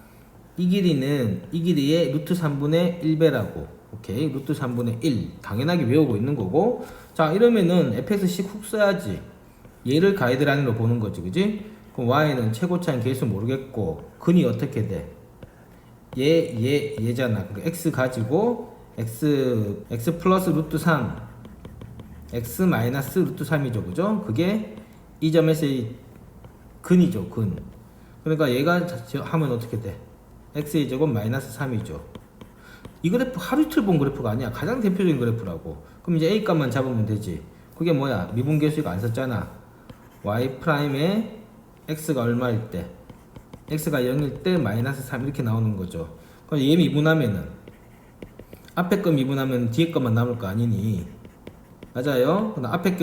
[SPEAKER 2] 이 길이는 이 길이의 루트 3분의 1배라고. 오케이, 루트 3분의 1 당연하게 외우고 있는 거고. 자, 이러면은 fxc 훅 써야지. 얘를 가이드라인으로 보는 거지, 그지? 그럼 y는 최고차인 개수 모르겠고 근이 어떻게 돼? 얘잖아. 그러니까 x 가지고 x 플러스 루트 3 x 마이너스 루트 3이죠, 그죠? 그게 이 점에서의 근이죠, 근. 그러니까 얘가 하면 어떻게 돼? x의 제곱 마이너스 3이죠. 이 그래프 하루 이틀 본 그래프가 아니야. 가장 대표적인 그래프라고. 그럼 이제 a 값만 잡으면 되지. 그게 뭐야? 미분계수가 안 썼잖아. y 프라임에 x가 얼마일 때? x가 0일 때 마이너스 3 이렇게 나오는 거죠. 그럼 얘 미분하면은 앞에 거 미분하면 뒤에 것만 남을 거 아니니? 맞아요. 그럼 앞에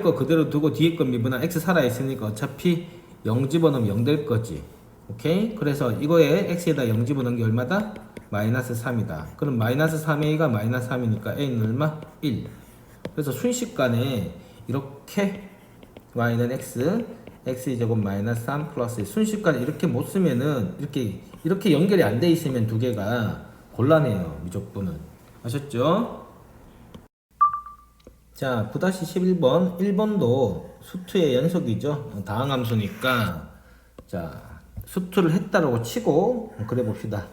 [SPEAKER 2] 거 그대로 두고 뒤에 거 미분하면 x 살아있으니까 어차피 0 집어넣으면 0 될 거지. 오케이? 그래서 이거에 x에다 0 집어넣은 게 얼마다? 마이너스 3이다. 그럼 마이너스 3a가 마이너스 3이니까 a는 얼마? 1. 그래서 순식간에 이렇게 y는 x, x의 제곱 마이너스 3 플러스 순식간에 이렇게 못 쓰면은 이렇게 연결이 안 돼 있으면 두 개가 곤란해요. 미적분은. 아셨죠? 자, 9-11번 1번도 수투의 연속이죠. 다항함수니까 자, 수투를 했다라고 치고 그래 봅시다.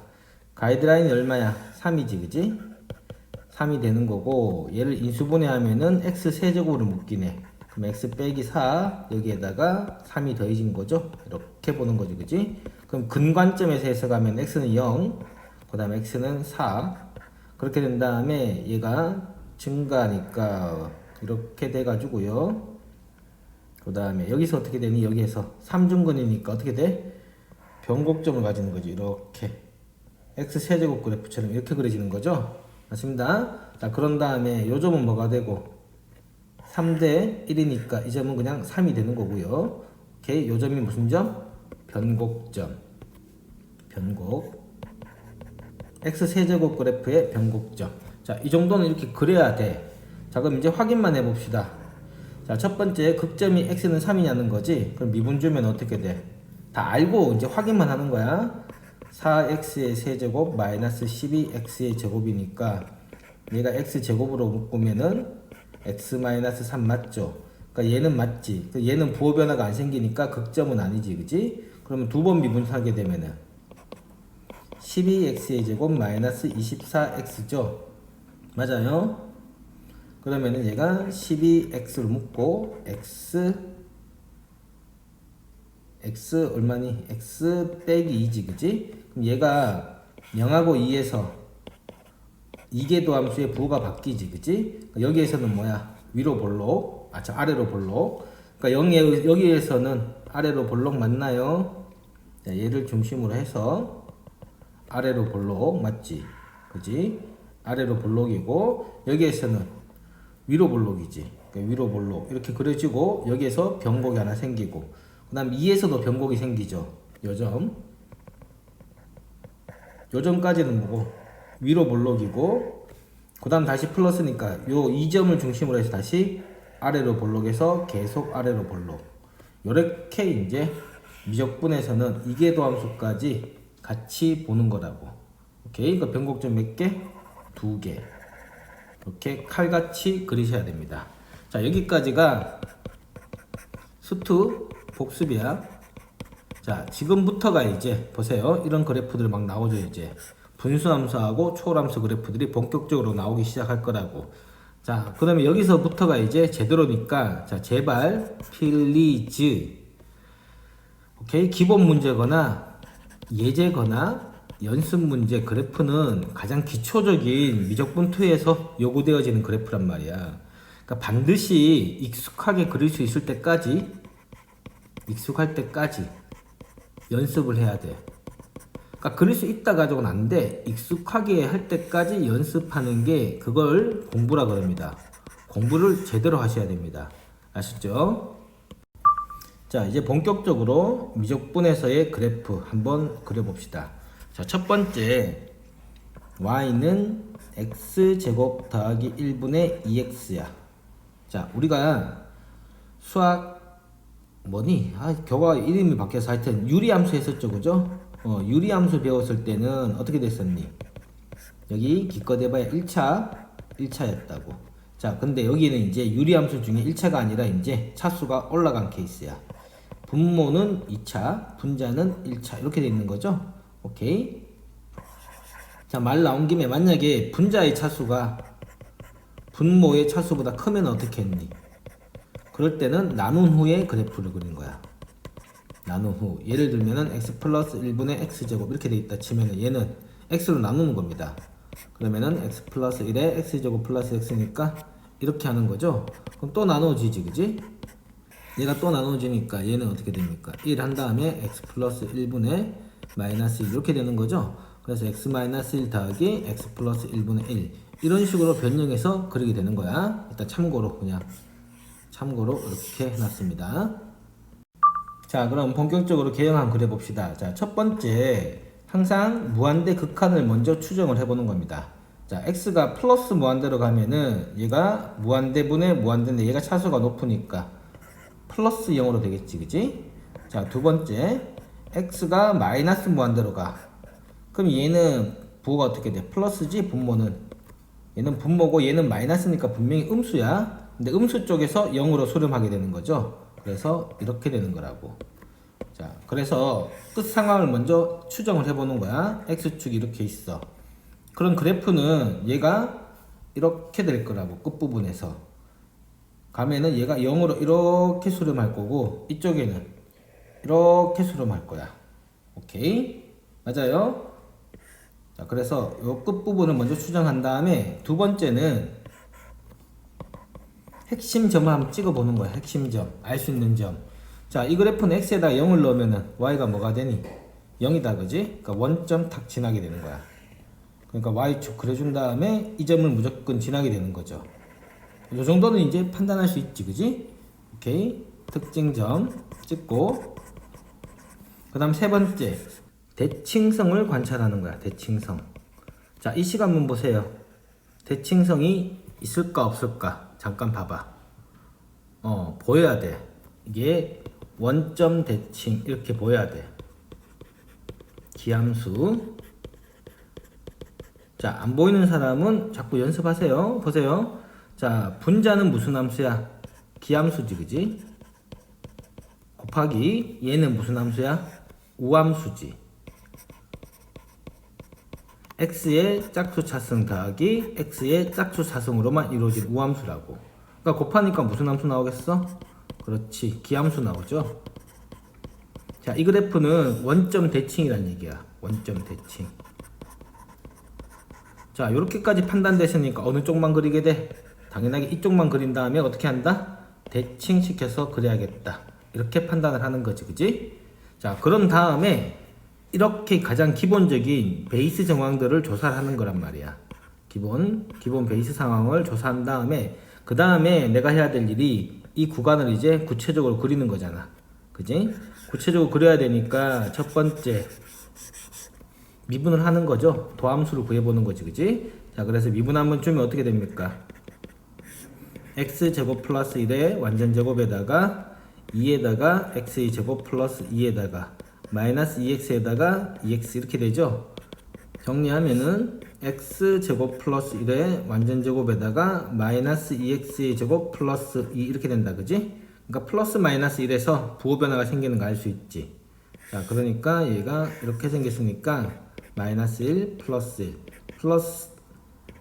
[SPEAKER 2] 가이드라인이 얼마야? 3이지, 그지? 3이 되는 거고, 얘를 인수분해하면은 x 세제곱으로 묶이네. 그럼 x 빼기 4 여기에다가 3이 더해진 거죠. 이렇게 보는 거지, 그지? 그럼 근관점에서 해석하면 x는 0, 그 다음에 x는 4. 그렇게 된 다음에 얘가 증가하니까 이렇게 돼가지고요. 그 다음에 여기서 어떻게 되니? 여기에서 3중근이니까 어떻게 돼? 변곡점을 가지는 거지. 이렇게 x 세제곱 그래프처럼 이렇게 그려지는 거죠. 맞습니다. 자, 그런 다음에 요 점은 뭐가 되고 3대 1이니까 이 점은 그냥 3이 되는 거고요. 오케이, 요 점이 무슨 점? 변곡점. 변곡. x 세제곱 그래프의 변곡점. 자, 이 정도는 이렇게 그려야 돼. 자, 그럼 이제 확인만 해봅시다. 자, 첫 번째 극점이 x는 3이냐는 거지. 그럼 미분 주면 어떻게 돼? 다 알고 이제 확인만 하는 거야. 4x의 세제곱 마이너스 12x의 제곱이니까 얘가 x제곱으로 묶으면은 x 마이너스 3 맞죠? 그러니까 얘는 맞지. 얘는 부호 변화가 안 생기니까 극점은 아니지, 그지? 그러면 두 번 미분하게 되면은 12x의 제곱 마이너스 24x죠? 맞아요? 그러면은 얘가 12x로 묶고 x 얼마니? x 빼기 2지, 그지? 그럼 얘가 0하고 2에서 이계도함수의 부호가 바뀌지, 그지? 여기에서는 뭐야? 위로 볼록, 아래로 볼록. 그러니까 여기에서는 아래로 볼록 맞나요? 자, 얘를 중심으로 해서 아래로 볼록 맞지, 그지? 아래로 볼록이고 여기에서는 위로 볼록이지. 그러니까 위로 볼록 이렇게 그려지고 여기에서 변곡이 하나 생기고 그 다음 2에서도 변곡이 생기죠. 요점까지는 뭐고 위로 볼록이고 그 다음 다시 플러스니까 요 2점을 중심으로 해서 다시 아래로 볼록에서 계속 아래로 볼록. 요렇게 이제 미적분에서는 이계도함수까지 같이 보는 거라고. 오케이? 그러니까 변곡점 몇 개? 2개. 이렇게 칼같이 그리셔야 됩니다. 자, 여기까지가 수투 복습이야. 자, 지금부터가 이제 보세요. 이런 그래프들 막 나오죠. 이제 분수함수하고 초월함수 그래프들이 본격적으로 나오기 시작할 거라고. 자, 그러면 여기서부터가 이제 제대로니까 자, 제발 필리즈. 오케이? 기본 문제거나 예제거나 연습 문제 그래프는 가장 기초적인 미적분2에서 요구되어지는 그래프란 말이야. 그러니까 반드시 익숙하게 그릴 수 있을 때까지, 익숙할 때까지 연습을 해야 돼. 그러니까 그릴 수 있다 가지고는 안 돼. 익숙하게 할 때까지 연습하는 게 그걸 공부라 그럽니다. 공부를 제대로 하셔야 됩니다. 아시죠? 자, 이제 본격적으로 미적분에서의 그래프 한번 그려봅시다. 자, 첫 번째 y는 x제곱 더하기 1분의 2x야. 자, 우리가 수학 뭐니? 교과 이름이 바뀌어서 하여튼 유리함수 했었죠, 그죠? 유리함수 배웠을 때는 어떻게 됐었니? 여기 기껏 해봐야 1차였다고. 자, 근데 여기는 이제 유리함수 중에 1차가 아니라 이제 차수가 올라간 케이스야. 분모는 2차, 분자는 1차 이렇게 돼 있는 거죠. 오케이. 자, 말 나온 김에 만약에 분자의 차수가 분모의 차수보다 크면 어떻게 했니? 그럴 때는 나눈 후에 그래프를 그린 거야. 나눈 후. 예를 들면은 x 플러스 1분의 x제곱 이렇게 돼 있다 치면은 얘는 x로 나누는 겁니다. 그러면은 x 플러스 1에 x제곱 플러스 x니까 이렇게 하는 거죠. 그럼 또 나눠지지, 그지? 얘가 또 나눠지니까 얘는 어떻게 됩니까? 1 한 다음에 x 플러스 1분의 마이너스 1 이렇게 되는 거죠. 그래서 x 마이너스 1 더하기 x 플러스 1분의 1 이런 식으로 변형해서 그리게 되는 거야. 일단 참고로 이렇게 해놨습니다. 자, 그럼 본격적으로 개형 한번 그려봅시다. 자, 첫 번째 항상 무한대 극한을 먼저 추정을 해보는 겁니다. 자, x가 플러스 무한대로 가면은 얘가 무한대분의 무한대인데 얘가 차수가 높으니까 플러스 0으로 되겠지, 그지? 자, 두 번째 x가 마이너스 무한대로 가. 그럼 얘는 부호가 어떻게 돼? 플러스지, 분모는. 얘는 분모고 얘는 마이너스니까 분명히 음수야. 근데 음수 쪽에서 0으로 수렴하게 되는 거죠. 그래서 이렇게 되는 거라고. 자, 그래서 끝 상황을 먼저 추정을 해보는 거야. x축이 이렇게 있어. 그런 그래프는 얘가 이렇게 될 거라고. 끝부분에서 가면은 얘가 0으로 이렇게 수렴할 거고 이쪽에는 이렇게 수렴할 거야. 오케이? 맞아요? 자, 그래서 요 끝부분을 먼저 수정한 다음에 두 번째는 핵심 점을 한번 찍어 보는 거야. 핵심 점, 알 수 있는 점. 자, 이 그래프는 x에다 0을 넣으면은 y가 뭐가 되니? 0이다, 그지? 그러니까 원점 탁 지나게 되는 거야. 그러니까 y축 그려준 다음에 이 점을 무조건 지나게 되는 거죠. 이 정도는 이제 판단할 수 있지, 그지? 오케이. 특징점 찍고, 그 다음 세 번째, 대칭성을 관찰하는 거야. 대칭성. 자, 이 시간문 보세요. 대칭성이 있을까 없을까? 잠깐 봐봐. 보여야 돼. 이게 원점 대칭 이렇게 보여야 돼. 기함수. 자, 안 보이는 사람은 자꾸 연습하세요. 보세요. 자, 분자는 무슨 함수야? 기함수지, 그지? 곱하기 얘는 무슨 함수야? 우함수지. x의 짝수 차승 더하기 x의 짝수 차승으로만 이루어진 우함수라고. 그러니까 곱하니까 무슨 함수 나오겠어? 그렇지, 기함수 나오죠. 자, 이 그래프는 원점 대칭이란 얘기야. 원점 대칭. 자, 이렇게까지 판단됐으니까 어느 쪽만 그리게 돼? 당연하게 이쪽만 그린 다음에 어떻게 한다? 대칭시켜서 그려야겠다. 이렇게 판단을 하는 거지, 그지? 자, 그런 다음에 이렇게 가장 기본적인 베이스 정황들을 조사를 하는 거란 말이야. 기본 베이스 상황을 조사한 다음에 그 다음에 내가 해야 될 일이 이 구간을 이제 구체적으로 그리는 거잖아. 그지? 구체적으로 그려야 되니까 첫 번째 미분을 하는 거죠. 도함수를 구해보는 거지, 그지? 자, 그래서 미분하면 주면 어떻게 됩니까? x제곱 플러스 1의 완전제곱에다가 2에다가 x제곱 플러스 2에다가 마이너스 2x에다가 2x 이렇게 되죠. 정리하면은 x제곱 플러스 1의 완전제곱에다가 마이너스 2x의 제곱 플러스 2 이렇게 된다, 그지? 그러니까 플러스 마이너스 1에서 부호 변화가 생기는 거 알 수 있지. 자, 그러니까 얘가 이렇게 생겼으니까 마이너스 1 플러스 1 플러스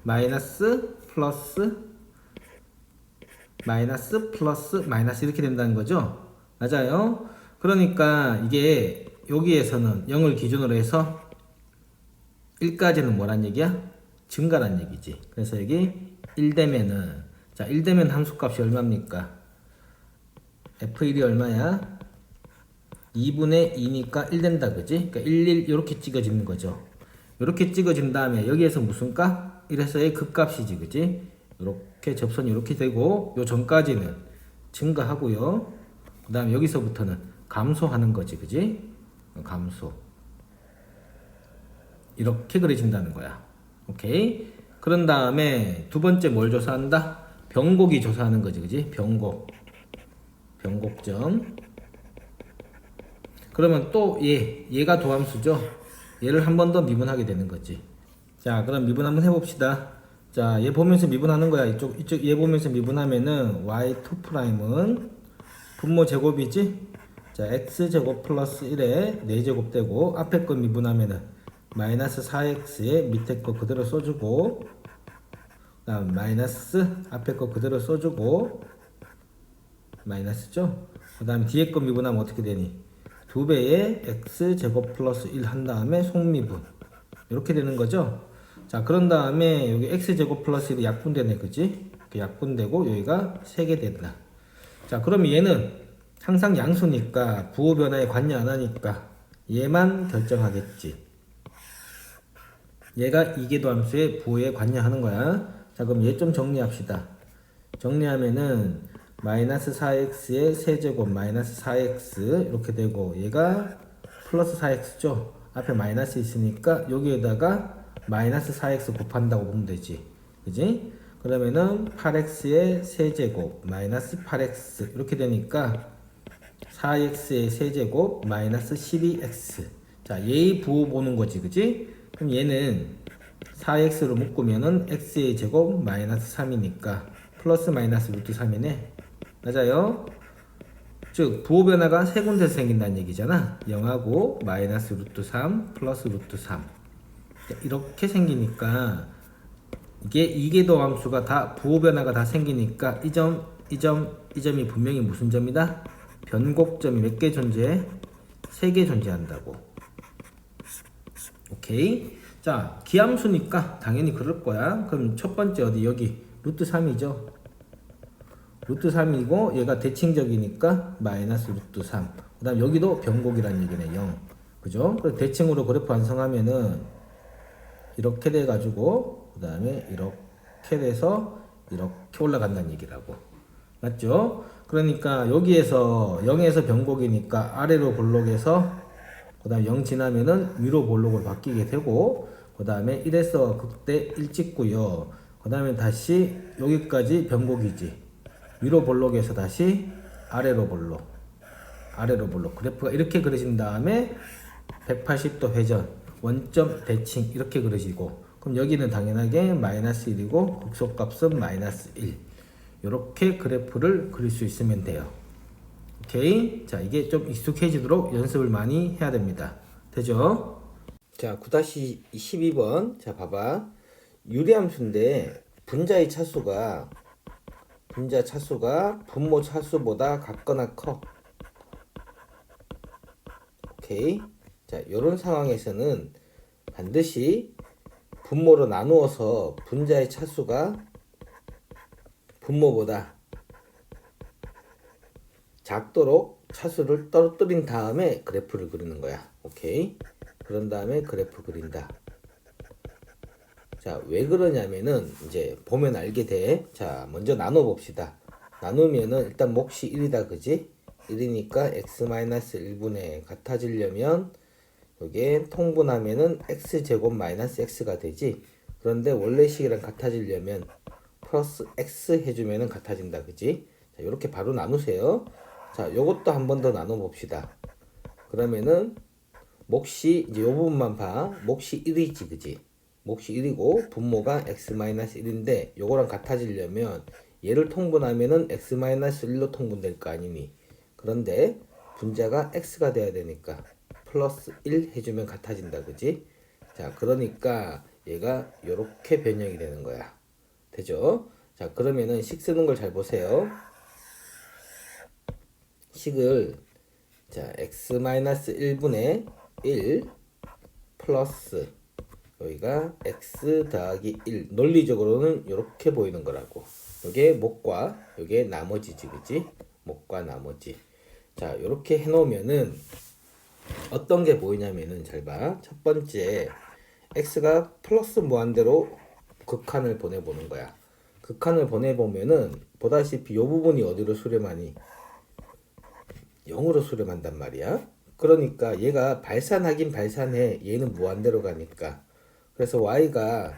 [SPEAKER 2] 마이너스 플러스 마이너스 플러스 마이너스 이렇게 된다는 거죠. 맞아요. 그러니까 이게 여기에서는 0을 기준으로 해서 1까지는 뭐란 얘기야? 증가란 얘기지. 그래서 여기 1되면은 자, 1되면 함수값이 얼마입니까? f1이 얼마야? 2분의 2니까 1 된다, 그지? 그러니까 1, 1 이렇게 찍어지는 거죠. 이렇게 찍어진 다음에 여기에서 무슨 값? 이래서의 극값이지, 그지? 이렇게 접선이 이렇게 되고 요 전까지는 증가하고요. 그 다음에 여기서부터는 감소하는 거지, 그지? 감소. 이렇게 그려진다는 거야. 오케이? 그런 다음에 두 번째 뭘 조사한다? 변곡이 조사하는 거지, 그지? 변곡. 변곡점. 그러면 또 얘가 도함수죠. 얘를 한 번 더 미분하게 되는 거지. 자, 그럼 미분 한번 해봅시다. 자, 얘 보면서 미분하는 거야. 이쪽 얘 보면서 미분하면은 y2'은 분모 제곱이지? 자, x제곱 플러스 1에 4제곱 되고 앞에 거 미분하면은 마이너스 4x에 밑에 거 그대로 써주고 그다음 마이너스 앞에 거 그대로 써주고 마이너스죠? 그 다음 뒤에 거 미분하면 어떻게 되니? 2배의 x제곱 플러스 1 한 다음에 속미분 이렇게 되는 거죠. 자, 그런 다음에 여기 x제곱 플러스 1이 약분되네, 그지? 약분되고 여기가 3개 된다. 자, 그럼 얘는 항상 양수니까 부호 변화에 관여 안 하니까 얘만 결정하겠지. 얘가 이계도 함수의 부호에 관여하는 거야. 자, 그럼 얘 좀 정리합시다. 정리하면은 마이너스 4x의 세제곱 마이너스 4x 이렇게 되고 얘가 플러스 4x죠. 앞에 마이너스 있으니까 여기에다가 마이너스 4x 곱한다고 보면 되지. 그지? 그러면은 8x의 세제곱 마이너스 8x 이렇게 되니까 4x의 세제곱 마이너스 12x. 자, 얘의 부호 보는 거지, 그지? 그럼 얘는 4x로 묶으면은 x의 제곱 마이너스 3이니까 플러스 마이너스 루트 3이네. 맞아요? 즉 부호 변화가 세 군데서 생긴다는 얘기잖아. 0하고 마이너스 루트 3 플러스 루트 3 이렇게 생기니까 이게 이계도 함수가 다 부호 변화가 다 생기니까 이 점이 분명히 무슨 점이다? 변곡점이 몇 개 존재해? 3개 존재한다고. 오케이. 자, 기함수니까 당연히 그럴 거야. 그럼 첫 번째 어디 여기 루트 3이죠. 루트 3이고 얘가 대칭적이니까 마이너스 루트 3. 그 다음 여기도 변곡이란 얘기네. 0. 그죠? 그래서 대칭으로 그래프 완성하면은 이렇게 돼가지고 그 다음에 이렇게 돼서 이렇게 올라간다는 얘기라고. 맞죠? 그러니까 여기에서 0에서 변곡이니까 아래로 볼록에서 그 다음에 0 지나면은 위로 볼록으로 바뀌게 되고 그 다음에 1에서 극대 1 찍고요. 그 다음에 다시 여기까지 변곡이지. 위로 볼록에서 다시 아래로 볼록 그래프가 이렇게 그려진 다음에 180도 회전 원점 대칭 이렇게 그려지고 그럼 여기는 당연하게 마이너스 1이고 극소값은 마이너스 1 이렇게 그래프를 그릴 수 있으면 돼요. 오케이. 자, 이게 좀 익숙해지도록 연습을 많이 해야 됩니다. 되죠? 자, 9-12번. 자, 봐봐. 유리함수인데 분자 차수가 분모 차수보다 같거나 커. 오케이. 자, 요런 상황에서는 반드시 분모로 나누어서 분자의 차수가 분모보다 작도록 차수를 떨어뜨린 다음에 그래프를 그리는 거야. 오케이. 그런 다음에 그래프 그린다. 자, 왜 그러냐면은 이제 보면 알게 돼. 자, 먼저 나눠 봅시다. 나누면은 일단 몫이 1이다. 그지? 1이니까 x-1분의 같아지려면 이게 통분하면은 x제곱 마이너스 x가 되지. 그런데 원래 식이랑 같아지려면 플러스 x 해주면은 같아진다. 그지? 자, 이렇게 바로 나누세요. 자, 요것도 한 번 더 나눠 봅시다. 그러면은 몫이 이제 요 부분만 봐. 몫이 1이지. 그지? 몫이 1이고 분모가 x-1인데 요거랑 같아지려면 얘를 통분하면은 x-1로 통분될 거 아니니. 그런데 분자가 x가 돼야 되니까 플러스 1 해주면 같아진다. 그지? 자, 그러니까 얘가 요렇게 변형이 되는 거야. 되죠? 자, 그러면은 식 쓰는 걸 잘 보세요. 식을 자 x-1분의 1 플러스 여기가 x 더하기 1 논리적으로는 이렇게 보이는 거라고. 요게 몫과 요게 나머지지. 그지? 몫과 나머지. 자, 요렇게 해놓으면은 어떤 게 보이냐면은 잘 봐. 첫 번째 x가 플러스 무한대로 극한을 보내보는 거야. 극한을 보내보면은 보다시피 요 부분이 어디로 수렴하니? 0으로 수렴한단 말이야. 그러니까 얘가 발산하긴 발산해. 얘는 무한대로 가니까. 그래서 y가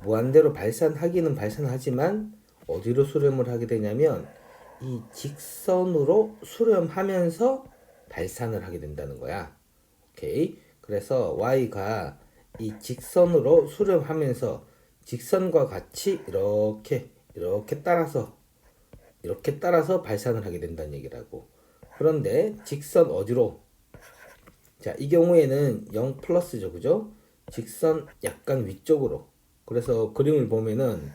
[SPEAKER 2] 무한대로 발산하기는 발산하지만 어디로 수렴을 하게 되냐면 이 직선으로 수렴하면서 발산을 하게 된다는 거야. 오케이. 그래서 y가 이 직선으로 수렴하면서 직선과 같이 이렇게 따라서 발산을 하게 된다는 얘기라고. 그런데 직선 어디로? 자, 이 경우에는 0 플러스죠. 그죠? 직선 약간 위쪽으로. 그래서 그림을 보면은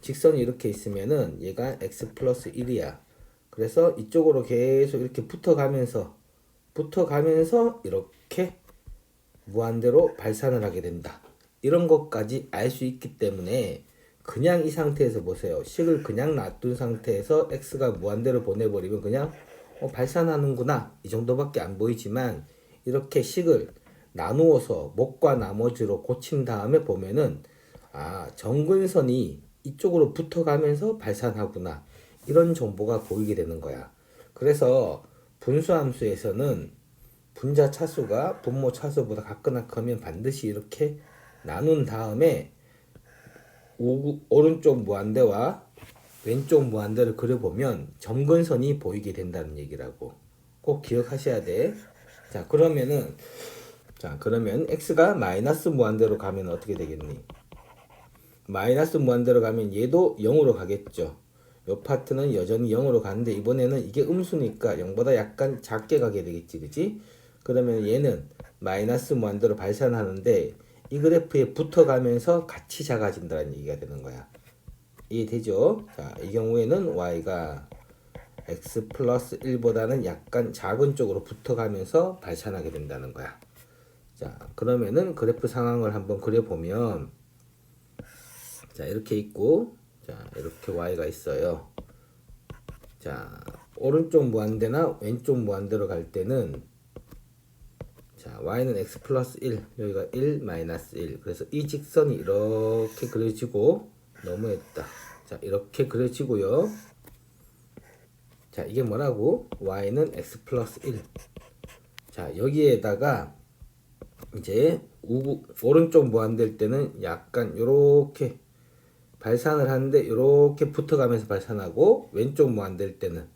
[SPEAKER 2] 직선이 이렇게 있으면은 얘가 x 플러스 1이야. 그래서 이쪽으로 계속 이렇게 붙어가면서 이렇게 무한대로 발산을 하게 된다. 이런 것까지 알 수 있기 때문에 그냥 이 상태에서 보세요. 식을 그냥 놔둔 상태에서 x가 무한대로 보내버리면 그냥 발산하는구나 이 정도밖에 안 보이지만 이렇게 식을 나누어서 몫과 나머지로 고친 다음에 보면은 아, 정근선이 이쪽으로 붙어가면서 발산하구나 이런 정보가 보이게 되는 거야. 그래서 분수함수에서는 분자 차수가 분모 차수보다 같거나 크면 반드시 이렇게 나눈 다음에 오른쪽 무한대와 왼쪽 무한대를 그려보면 점근선이 보이게 된다는 얘기라고. 꼭 기억하셔야 돼. 자, 그러면 x가 마이너스 무한대로 가면 어떻게 되겠니? 마이너스 무한대로 가면 얘도 0으로 가겠죠. 요 파트는 여전히 0으로 가는데 이번에는 이게 음수니까 0보다 약간 작게 가게 되겠지. 그지? 그러면 얘는 마이너스 무한대로 발산하는데 이 그래프에 붙어가면서 같이 작아진다는 얘기가 되는 거야. 이해되죠? 자, 이 경우에는 y가 x 플러스 1보다는 약간 작은 쪽으로 붙어가면서 발산하게 된다는 거야. 자, 그러면은 그래프 상황을 한번 그려보면, 자, 이렇게 있고, 자, 이렇게 y가 있어요. 자, 오른쪽 무한대나 왼쪽 무한대로 갈 때는, 자, y는 x 플러스 1, 여기가 1 마이너스 1. 그래서 이 직선이 이렇게 그려지고, 너무했다. 자, 이렇게 그려지고요. 자, 이게 뭐라고? y는 x 플러스 1. 자, 여기에다가 이제 오른쪽 무한대일 때는 약간 요렇게 발산을 하는데 요렇게 붙어가면서 발산하고, 왼쪽 무한대일 때는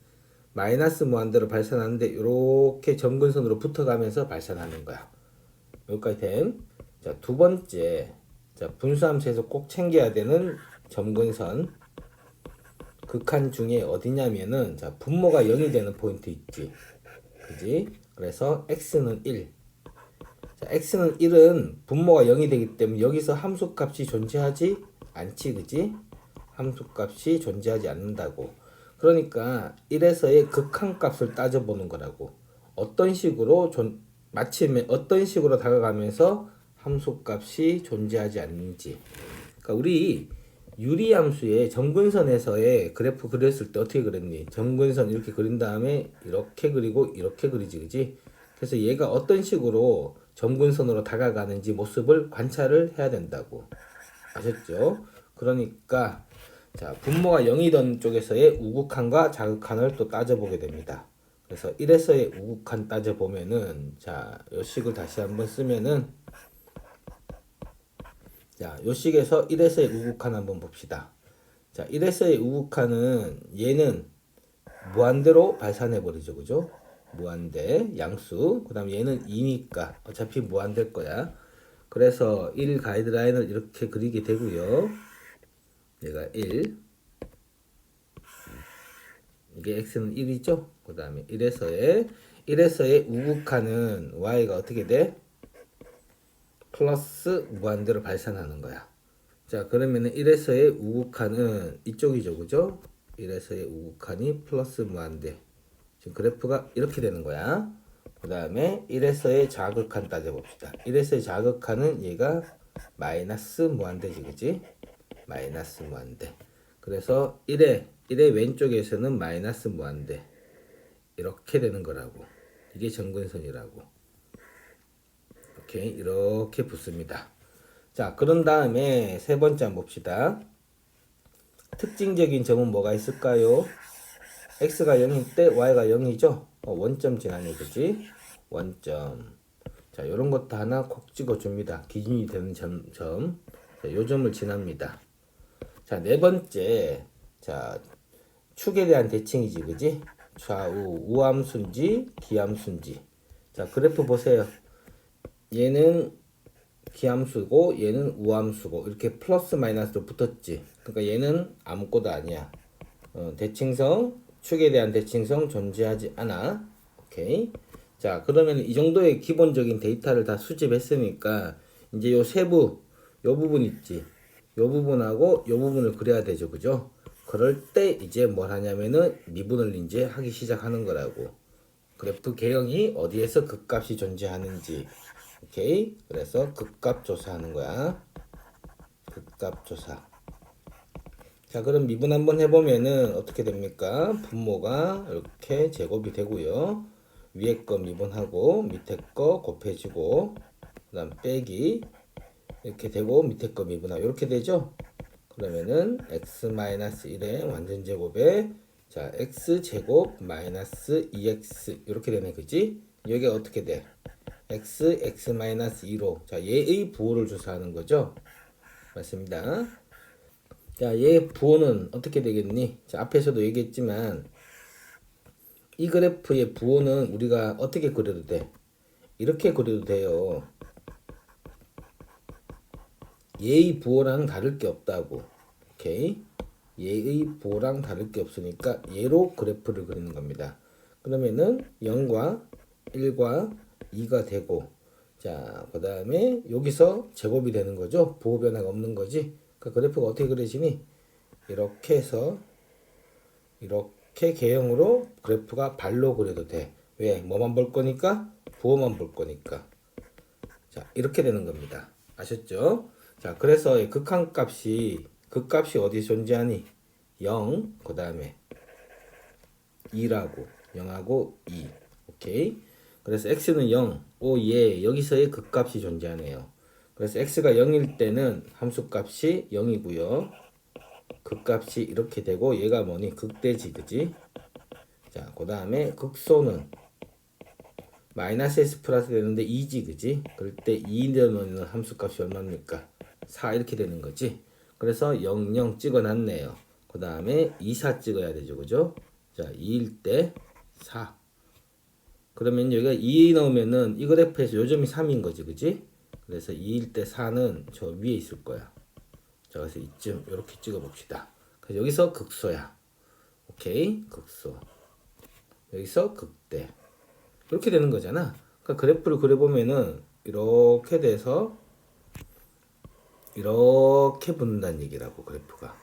[SPEAKER 2] 마이너스 무한대로 발산하는데 요렇게 점근선으로 붙어가면서 발산하는 거야. 여기까지 됨. 자, 두 번째. 자, 분수함수에서 꼭 챙겨야 되는 점근선. 극한 중에 어디냐면은, 자, 분모가 0이 되는 포인트 있지. 그지? 그래서 x는 1. 자, x는 1은 분모가 0이 되기 때문에 여기서 함수값이 존재하지 않지. 그지? 함수값이 존재하지 않는다고. 그러니까 1에서의 극한값을 따져보는 거라고. 어떤 식으로 마침에 어떤 식으로 다가가면서 함수값이 존재하지 않는지. 그러니까 우리 유리함수의 점근선에서의 그래프 그렸을 때 어떻게 그렸니? 점근선 이렇게 그린 다음에 이렇게 그리고 이렇게 그리지, 그지? 그래서 얘가 어떤 식으로 점근선으로 다가가는지 모습을 관찰을 해야 된다고. 아셨죠? 그러니까 자, 분모가 0이던 쪽에서의 우극한과 자극한을 또 따져보게 됩니다. 그래서 1에서의 우극한 따져보면은, 자, 요 식을 다시 한번 쓰면은, 자, 요 식에서 1에서의 우극한 한번 봅시다. 자, 1에서의 우극한은 얘는 무한대로 발산해 버리죠. 그죠? 무한대 양수. 그 다음 얘는 2니까 어차피 무한대일 거야. 그래서 1 가이드라인을 이렇게 그리게 되고요. 얘가 1. 이게 x는 1이죠. 그 다음에 1에서의 우극한은 y가 어떻게 돼? 플러스 무한대로 발산하는 거야. 자, 그러면은 1에서의 우극한은 이쪽이죠. 그죠? 1에서의 우극한이 플러스 무한대. 지금 그래프가 이렇게 되는 거야. 그 다음에 1에서의 자극한 따져봅시다. 1에서의 자극한은 얘가 마이너스 무한대지. 그지? 마이너스 무한대. 그래서 1의 왼쪽에서는 마이너스 무한대. 이렇게 되는 거라고. 이게 점근선이라고. 오케이, 이렇게 붙습니다. 자, 그런 다음에 세 번째 한번 봅시다. 특징적인 점은 뭐가 있을까요? x가 0일 때 y가 0이죠? 원점 지나네, 그지? 원점. 자, 요런 것도 하나 콕 찍어줍니다. 기준이 되는 점. 자, 요 점을 지납니다. 자, 네 번째. 자, 축에 대한 대칭이지, 그지? 좌우, 우함수인지, 기함수인지. 자, 그래프 보세요. 얘는 기함수고, 얘는 우함수고, 이렇게 플러스 마이너스로 붙었지. 그러니까 얘는 아무것도 아니야. 대칭성, 축에 대한 대칭성 존재하지 않아. 오케이. 자, 그러면 이 정도의 기본적인 데이터를 다 수집했으니까, 이제 요 세부, 요 부분 있지. 요 부분하고 요 부분을 그려야 되죠. 그죠? 그럴 때 이제 뭘 하냐면은 미분을 이제 하기 시작하는 거라고. 그래프 개형이 어디에서 극값이 존재하는지. 오케이? 그래서 극값 조사하는 거야. 극값 조사. 자, 그럼 미분 한번 해보면은 어떻게 됩니까? 분모가 이렇게 제곱이 되고요. 위에 거 미분하고 밑에 거 곱해지고, 그 다음 빼기 이렇게 되고 밑에 거 미분하고 이렇게 되죠? 그러면은 x-1의 완전 제곱에 자 x제곱 마이너스 2x 이렇게 되네. 그지? 여기가 어떻게 돼? x-2로 자 얘의 부호를 조사하는 거죠. 맞습니다. 자, 얘의 부호는 어떻게 되겠니? 자, 앞에서도 얘기했지만 이 그래프의 부호는 우리가 어떻게 그려도 돼? 이렇게 그려도 돼요. 얘의 부호랑 다를 게 없다고. 오케이? 얘의 부호랑 다를 게 없으니까 얘로 그래프를 그리는 겁니다. 그러면은 0과 1과 2가 되고, 자, 그 다음에 여기서 제곱이 되는 거죠. 부호 변화가 없는 거지. 그러니까 그래프가 어떻게 그려지니? 이렇게 해서 이렇게 개형으로 그래프가 발로 그려도 돼. 왜? 뭐만 볼 거니까? 부호만 볼 거니까. 자, 이렇게 되는 겁니다. 아셨죠? 자, 그래서 이 극값이 어디 존재하니? 0, 그 다음에 2라고. 0하고 2. 오케이? 그래서 x는 0, 오, 예, 여기서의 극값이 존재하네요. 그래서 x가 0일 때는 함수값이 0이고요. 극값이 이렇게 되고 얘가 뭐니? 극대지, 그지? 자, 그 다음에 극소는 마이너스 s 플러스 되는데 2지, 그지? 그럴 때 2 넣으면 함수값이 얼마입니까? 4 이렇게 되는 거지. 그래서 0, 0 찍어놨네요. 그 다음에 2, 4 찍어야 되죠, 그죠? 자, 2일 때 4. 그러면 여기가 2 넣으면은 이 그래프에서 요점이 3인 거지, 그지? 그래서 2일 때 4는 저 위에 있을 거야. 자, 그래서 이쯤 이렇게 찍어 봅시다. 그래서 여기서 극소야. 오케이, 극소. 여기서 극대. 이렇게 되는 거잖아. 그러니까 그래프를 그려보면은 이렇게 돼서 이렇게 붙는다는 얘기라고. 그래프가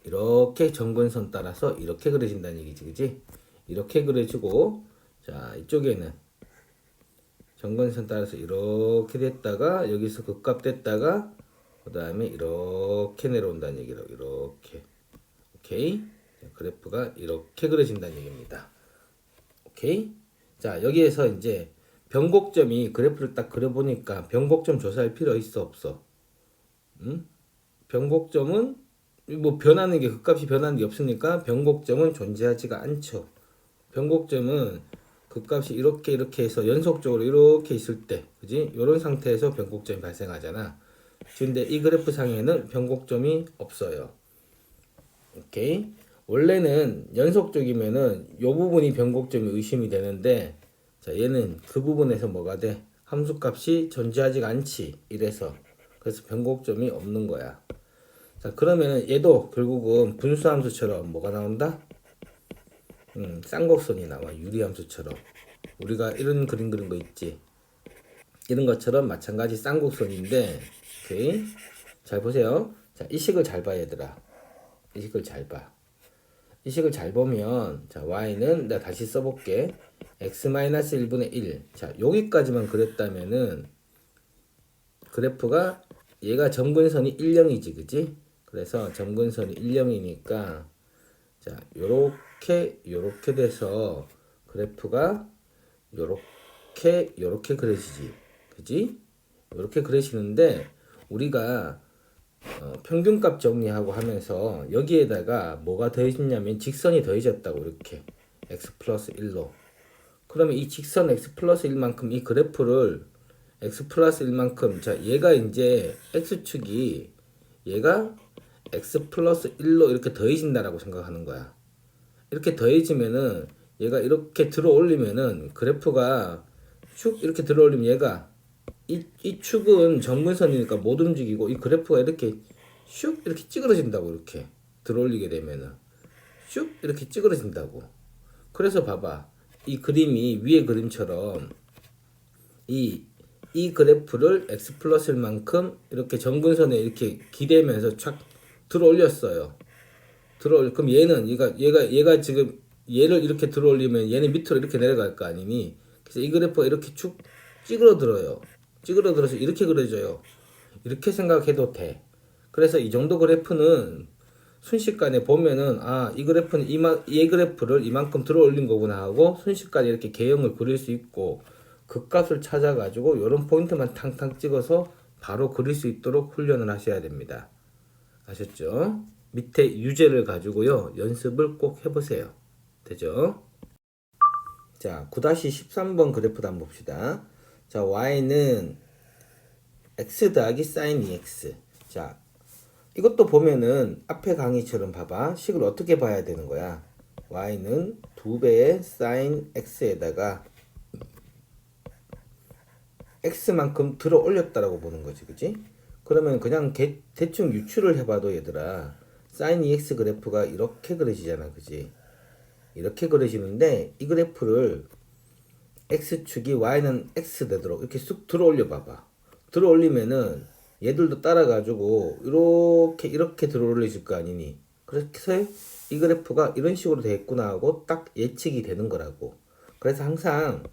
[SPEAKER 2] 이렇게 정근선 따라서 이렇게 그려진다는 얘기지, 그지? 이렇게 그려지고, 자, 이쪽에는 정근선 따라서 이렇게 됐다가 여기서 극값 됐다가 그 다음에 이렇게 내려온다는 얘기라고. 이렇게. 오케이? 자, 그래프가 이렇게 그려진다는 얘기입니다. 오케이? 자, 여기에서 이제 변곡점이 그래프를 딱 그려보니까 변곡점 조사할 필요 있어, 없어? 응? 변곡점은 뭐 변하는 게 극값이 변하는 게 없으니까 변곡점은 존재하지가 않죠. 변곡점은 극값이 이렇게 해서 연속적으로 이렇게 있을 때, 그지? 이런 상태에서 변곡점이 발생하잖아. 근데 이 그래프 상에는 변곡점이 없어요. 오케이? 원래는 연속적이면은 요 부분이 변곡점이 의심이 되는데, 자, 얘는 그 부분에서 뭐가 돼? 함수값이 존재하지가 않지. 이래서. 그래서 변곡점이 없는 거야. 자, 그러면은 얘도 결국은 분수함수처럼 뭐가 나온다? 쌍곡선이 나와. 유리함수처럼. 우리가 이런 그림 그린 거 있지? 이런 것처럼 마찬가지 쌍곡선인데, 오케이? 잘 보세요. 자, 이 식을 잘 봐, 얘들아. 이 식을 잘 봐. 이 식을 잘 보면, 자, y는 내가 다시 써볼게. x-1분의 1. 자, 여기까지만 그렸다면은, 그래프가 얘가 점근선이 1,0이지, 그지? 그래서 점근선이 1,0이니까, 자, 요렇게 돼서 그래프가 요렇게 그려지지. 그지? 요렇게 그려지는데, 우리가 평균값 정리하고 하면서 여기에다가 뭐가 더해졌냐면 직선이 더해졌다고. 이렇게 x 플러스 1로. 그러면 이 직선 x 플러스 1만큼 이 그래프를 x 플러스 1만큼, 자, 얘가 이제 x축이 얘가 x 플러스 1로 이렇게 더해진다라고 생각하는 거야. 이렇게 더해지면은 얘가 이렇게 들어 올리면은 그래프가 쭉 이렇게 들어 올리면 얘가 이 축은 점근선이니까 못 움직이고 이 그래프가 이렇게 슉 이렇게 찌그러진다고. 이렇게 들어 올리게 되면은 슉 이렇게 찌그러진다고. 그래서 봐봐, 이 그림이 위의 그림처럼 이 그래프를 x 플러스 1만큼 이렇게 점근선에 이렇게 기대면서 촥 들어 올렸어요. 그럼 얘는 얘가 지금 얘를 이렇게 들어 올리면 얘는 밑으로 이렇게 내려갈 거 아니니? 그래서 이 그래프가 이렇게 쭉 찌그러들어요. 찌그러들어서 이렇게 그려져요. 이렇게 생각해도 돼. 그래서 이 정도 그래프는 순식간에 보면은, 아, 이 그래프는 이 그래프를 이만큼 들어 올린 거구나 하고 순식간에 이렇게 개형을 그릴 수 있고, 극값을 찾아가지고 이런 포인트만 탕탕 찍어서 바로 그릴 수 있도록 훈련을 하셔야 됩니다. 아셨죠? 밑에 유제를 가지고요, 연습을 꼭 해보세요. 되죠? 자, 9-13번 그래프도 한번 봅시다. 자, y는 x 더하기 sin 2x. 자, 이것도 보면은 앞에 강의처럼 봐봐. 식을 어떻게 봐야 되는 거야? y는 2배의 sin x에다가 x만큼 들어 올렸다라고 보는 거지, 그지? 그러면 그냥 대충 유추를 해봐도 얘들아, sin 2x 그래프가 이렇게 그려지잖아, 그지? 이렇게 그려지는데 이 그래프를 x축이 y는 x 되도록 이렇게 쑥 들어 올려 봐봐. 들어 올리면은 얘들도 따라가지고 이렇게 들어 올려질 거 아니니. 그래서 이 그래프가 이런 식으로 되겠구나 하고 딱 예측이 되는 거라고. 그래서 항상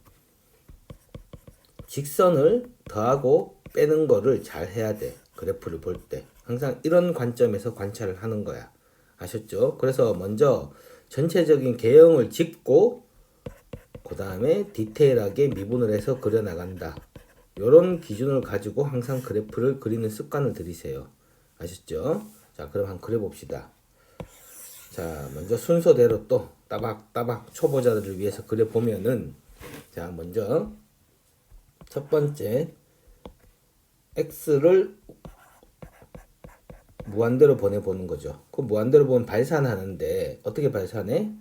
[SPEAKER 2] 직선을 더하고 빼는 거를 잘 해야 돼. 그래프를 볼 때. 항상 이런 관점에서 관찰을 하는 거야. 아셨죠? 그래서 먼저 전체적인 개형을 짚고 그 다음에 디테일하게 미분을 해서 그려나간다. 이런 기준을 가지고 항상 그래프를 그리는 습관을 들이세요. 아셨죠? 자, 그럼 한번 그려봅시다. 자, 먼저 순서대로 또 따박따박 초보자들을 위해서 그려보면은, 자, 먼저 첫 번째 x를 무한대로 보내보는 거죠. 그 무한대로 보면 발산하는데 어떻게 발산해?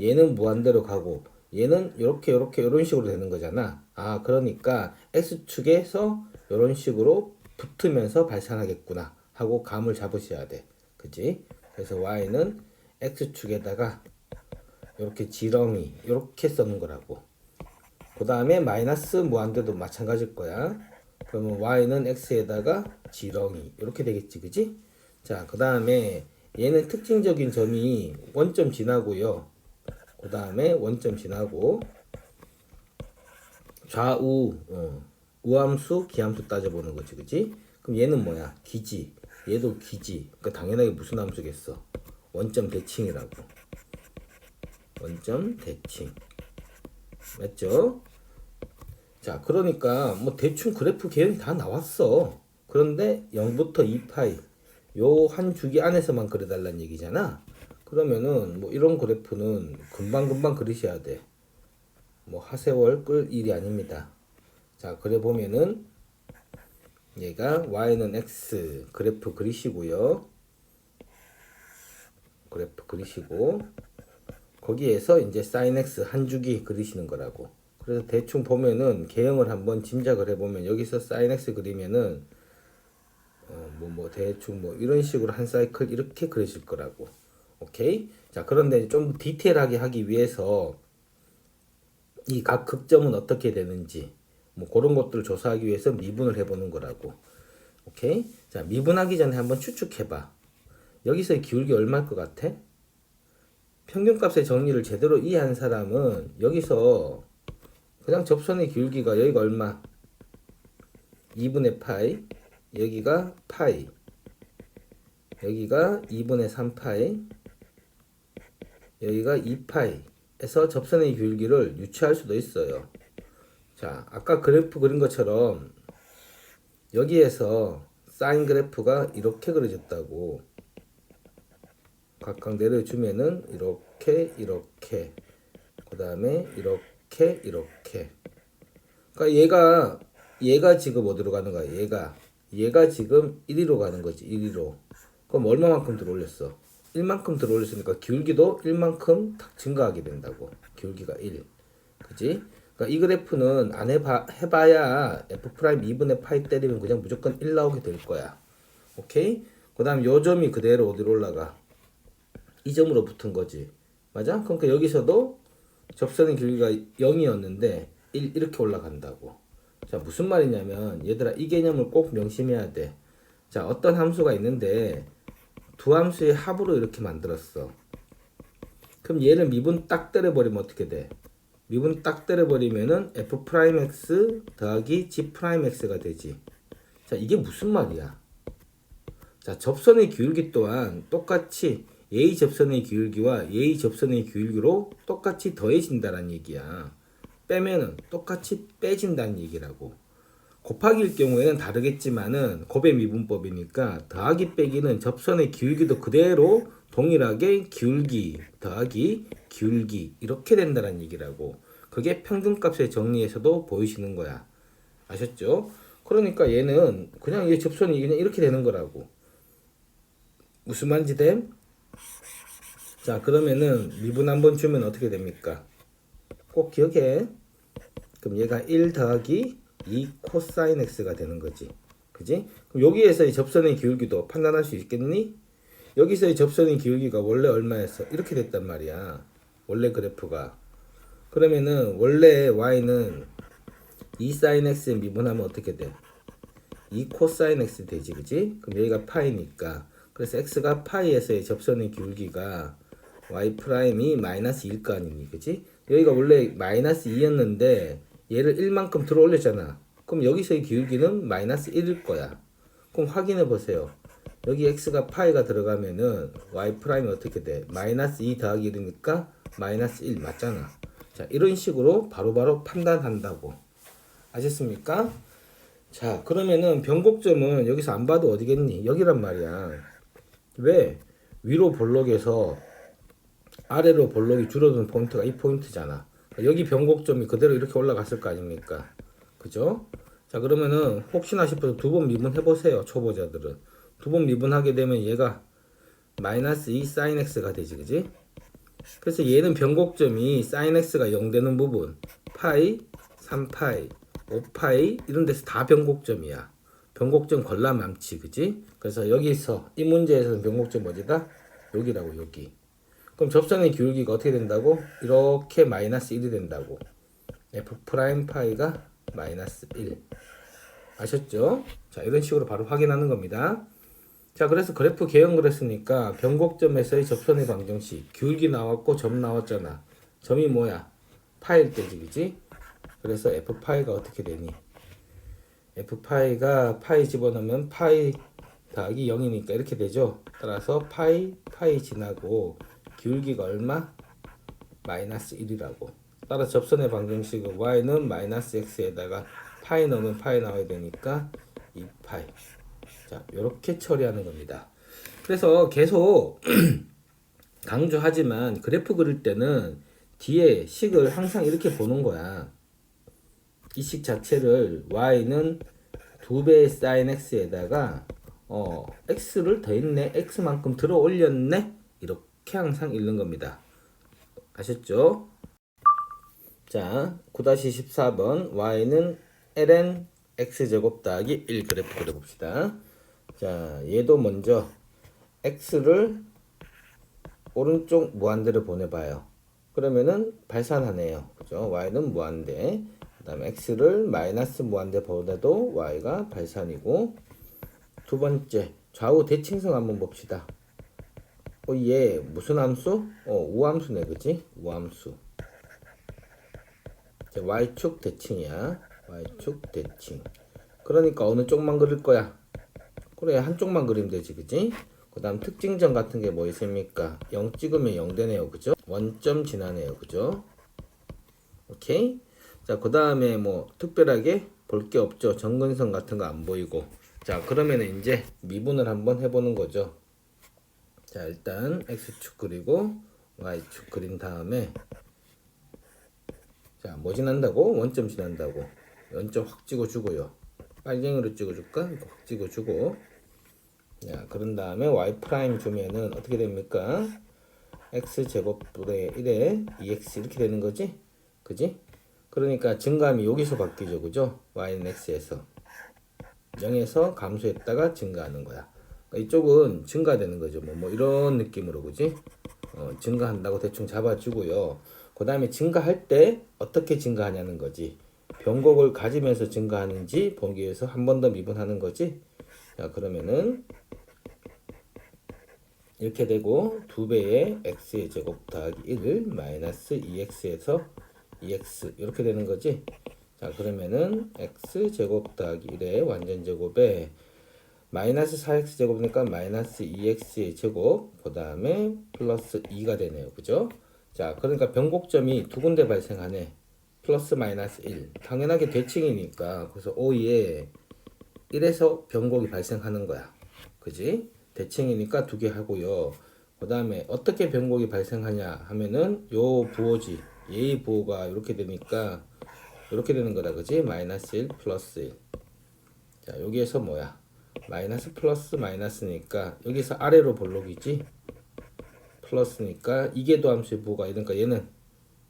[SPEAKER 2] 얘는 무한대로 가고 얘는 이렇게 이런 식으로 되는 거잖아. 아, 그러니까 x축에서 이런 식으로 붙으면서 발산하겠구나 하고 감을 잡으셔야 돼. 그지? 그래서 y는 x축에다가 이렇게 지렁이 이렇게 써는 거라고. 그 다음에 마이너스 무한대도 마찬가지일 거야. 그러면 y는 x에다가 지렁이 이렇게 되겠지, 그지? 자, 그 다음에 얘는 특징적인 점이 원점 지나고요. 그 다음에 원점 지나고 좌우 우함수 기함수 따져보는 거지, 그지? 그럼 얘는 뭐야? 기지. 얘도 기지. 그러니까 당연하게 무슨 함수겠어? 원점 대칭이라고. 원점 대칭. 맞죠? 자, 그러니까 뭐 대충 그래프 개형이 다 나왔어. 그런데 0부터 2파이 요 한 주기 안에서만 그려달라는 얘기잖아. 그러면은 뭐 이런 그래프는 금방금방 그리셔야 돼. 뭐 하세월 끌 일이 아닙니다. 자, 그래 보면은 얘가 y는 x 그래프 그리시고요. 그래프 그리시고 거기에서 이제 sin x 한 주기 그리시는 거라고. 그래서 대충 보면은 개형을 한번 짐작을 해보면 여기서 sin x 그리면은 대충 이런 식으로 한 사이클 이렇게 그려질 거라고. 오케이? 자, 그런데 좀 디테일하게 하기 위해서 이 각 극점은 어떻게 되는지 뭐 그런 것들을 조사하기 위해서 미분을 해보는 거라고. 오케이? 자, 미분하기 전에 한번 추측해봐. 여기서의 기울기 얼마일 것 같아? 평균값의 정리를 제대로 이해한 사람은 여기서 그냥 접선의 기울기가 여기가 얼마? 2분의 파이, 여기가 파이, 여기가 2분의 3파이, 여기가 2파이에서 접선의 기울기를 유추할 수도 있어요. 자, 아까 그래프 그린 것처럼 여기에서 사인 그래프가 이렇게 그려졌다고. 각각 내려주면은 이렇게 그 다음에 이렇게 그러니까 얘가 지금 어디로 가는 거야? 얘가 지금 1위로 가는 거지. 1위로. 그럼 얼마만큼 들어올렸어? 1만큼 들어올렸으니까 기울기도 1만큼 탁 증가하게 된다고. 기울기가 1. 그지? 그러니까 이 그래프는 안 해봐야 f 프라임 2분의 파이 때리면 그냥 무조건 1 나오게 될 거야. 오케이? 그 다음 요 점이 그대로 어디로 올라가? 이 점으로 붙은 거지. 맞아? 그러니까 여기서도 접선의 길이가 0이었는데 1 이렇게 올라간다고. 자, 무슨 말이냐면 얘들아 이 개념을 꼭 명심해야 돼. 자, 어떤 함수가 있는데 두 함수의 합으로 이렇게 만들었어. 그럼 얘를 미분 딱 때려버리면 어떻게 돼? 미분 딱 때려버리면은 f'x 더하기 g'x가 되지. 자, 이게 무슨 말이야? 자, 접선의 기울기 또한 똑같이 A 접선의 기울기와 A 접선의 기울기로 똑같이 더해진다는 얘기야. 빼면은 똑같이 빼진다는 얘기라고. 곱하기일 경우에는 다르겠지만은 곱의 미분법이니까 더하기 빼기는 접선의 기울기도 그대로 동일하게 기울기 더하기 기울기 이렇게 된다는 얘기라고. 그게 평균값의 정리에서도 보이시는 거야. 아셨죠? 그러니까 얘는 그냥 이 접선이 그냥 이렇게 되는 거라고. 무슨 말인지 됨? 자, 그러면은 미분 한번 주면 어떻게 됩니까? 꼭 기억해. 그럼 얘가 1 더하기 2 코사인 x가 되는 거지. 그지? 그럼 여기에서의 접선의 기울기도 판단할 수 있겠니? 여기서의 접선의 기울기가 원래 얼마였어? 이렇게 됐단 말이야. 원래 그래프가. 그러면은 원래 y는 2 sin x에 미분하면 어떻게 돼? 2 코사인 x 되지, 그지? 그럼 여기가 파이니까. 그래서 x가 파이에서의 접선의 기울기가 y 프라임이 마이너스 2일 거 아니니, 그지? 여기가 원래 마이너스 2였는데 얘를 1만큼 들어 올렸잖아. 그럼 여기서의 기울기는 마이너스 1일 거야. 그럼 확인해 보세요. 여기 x가 파이가 들어가면은 y 프라임이 어떻게 돼? 마이너스 2 더하기 1이니까 마이너스 1 맞잖아. 자, 이런 식으로 바로바로 판단한다고. 아셨습니까? 자, 그러면은 변곡점은 여기서 안 봐도 어디겠니? 여기란 말이야. 왜? 위로 볼록에서 아래로 볼록이 줄어드는 포인트가 이 포인트잖아. 여기 변곡점이 그대로 이렇게 올라갔을 거 아닙니까? 그죠? 자, 그러면은 혹시나 싶어서 두 번 미분해 보세요. 초보자들은. 두 번 미분하게 되면 얘가 마이너스 2 sin x가 되지, 그지? 그래서 얘는 변곡점이 sin x가 0 되는 부분 파이, 3파이, 5파이 이런 데서 다 변곡점이야. 변곡점 걸라맘치, 그지? 그래서 여기서 이 문제에서는 변곡점 어디다? 여기라고, 여기. 그럼 접선의 기울기가 어떻게 된다고? 이렇게 마이너스 1이 된다고. f 프라임 파이가 마이너스 1. 아셨죠? 자, 이런 식으로 바로 확인하는 겁니다. 자, 그래서 그래프 개형 그랬으니까 변곡점에서의 접선의 방정식 기울기 나왔고 점 나왔잖아. 점이 뭐야? 파일 때지, 그지? 그래서 f 파이가 어떻게 되니? f 파이가 파이 집어넣으면 파이 더하기 0이니까 이렇게 되죠. 따라서 파이 지나고 기울기가 얼마? 마이너스 1이라고. 따라 접선의 방정식은 y는 마이너스 x에다가 파이 넣으면 파이 나와야 되니까 2파이. 자, 이렇게 처리하는 겁니다. 그래서 계속 강조하지만 그래프 그릴 때는 뒤에 식을 항상 이렇게 보는 거야. 이 식 자체를 y는 2배의 sin x에다가 x를 더했네, x만큼 들어 올렸네, 이렇게 항상 읽는 겁니다. 아셨죠? 자, 9-14번 y는 ln x제곱 더하기 1 그래프 그려봅시다. 자, 얘도 먼저 x를 오른쪽 무한대로 보내봐요. 그러면은 발산하네요. 그죠? y는 무한대. 그 다음에 x를 마이너스 무한대 보내도 y가 발산이고, 두 번째 좌우 대칭성 한번 봅시다. 얘 무슨 함수? 우함수네, 그지? 우함수. y축 대칭이야. y축 대칭. 그러니까 어느 쪽만 그릴 거야? 그래, 한쪽만 그리면 되지, 그지? 그 다음 특징점 같은 게 뭐 있습니까? 0 찍으면 0 되네요, 그죠? 원점 지나네요, 그죠? 오케이? 자, 그 다음에 뭐 특별하게 볼 게 없죠. 정근선 같은 거 안 보이고. 자, 그러면 이제 미분을 한번 해보는 거죠. 자, 일단 x축 그리고 y축 그린 다음에, 자, 뭐 지난다고? 원점 지난다고. 원점 확 찍어주고요. 빨갱이로 찍어줄까? 확 찍어주고. 자, 그런 다음에 y 프라임 주면은 어떻게 됩니까? x제곱분의 1에 2x 이렇게 되는 거지? 그지? 그러니까 증가함이 여기서 바뀌죠, 그죠? y는 x에서 0에서 감소했다가 증가하는 거야. 그러니까 이쪽은 증가되는 거죠. 뭐 이런 느낌으로, 그지? 증가한다고 대충 잡아주고요. 그 다음에 증가할 때 어떻게 증가하냐는 거지. 변곡을 가지면서 증가하는지 보기 위해서 한 번 더 미분하는 거지. 자, 그러면은 이렇게 되고 2배의 x의 제곱 더하기 1 마이너스 2x에서 2x 이렇게 되는 거지. 자, 그러면은 x 제곱 더하기 1의 완전 제곱에 마이너스 4x 제곱이니까 마이너스 2x의 제곱, 그 다음에 플러스 2가 되네요, 그죠? 자, 그러니까 변곡점이 두 군데 발생하네. 플러스 마이너스 1. 당연하게 대칭이니까 그래서 O에 1에서 변곡이 발생하는 거야, 그지? 대칭이니까 두 개 하고요. 그 다음에 어떻게 변곡이 발생하냐 하면은 요 부호지, 얘의 부호가 이렇게 되니까 이렇게 되는 거다, 그지? 마이너스 1 플러스 1. 자, 여기에서 뭐야? 마이너스 플러스 마이너스니까 여기서 아래로 볼록이지? 플러스니까 이계도 함수의 부호가 이러니까 얘는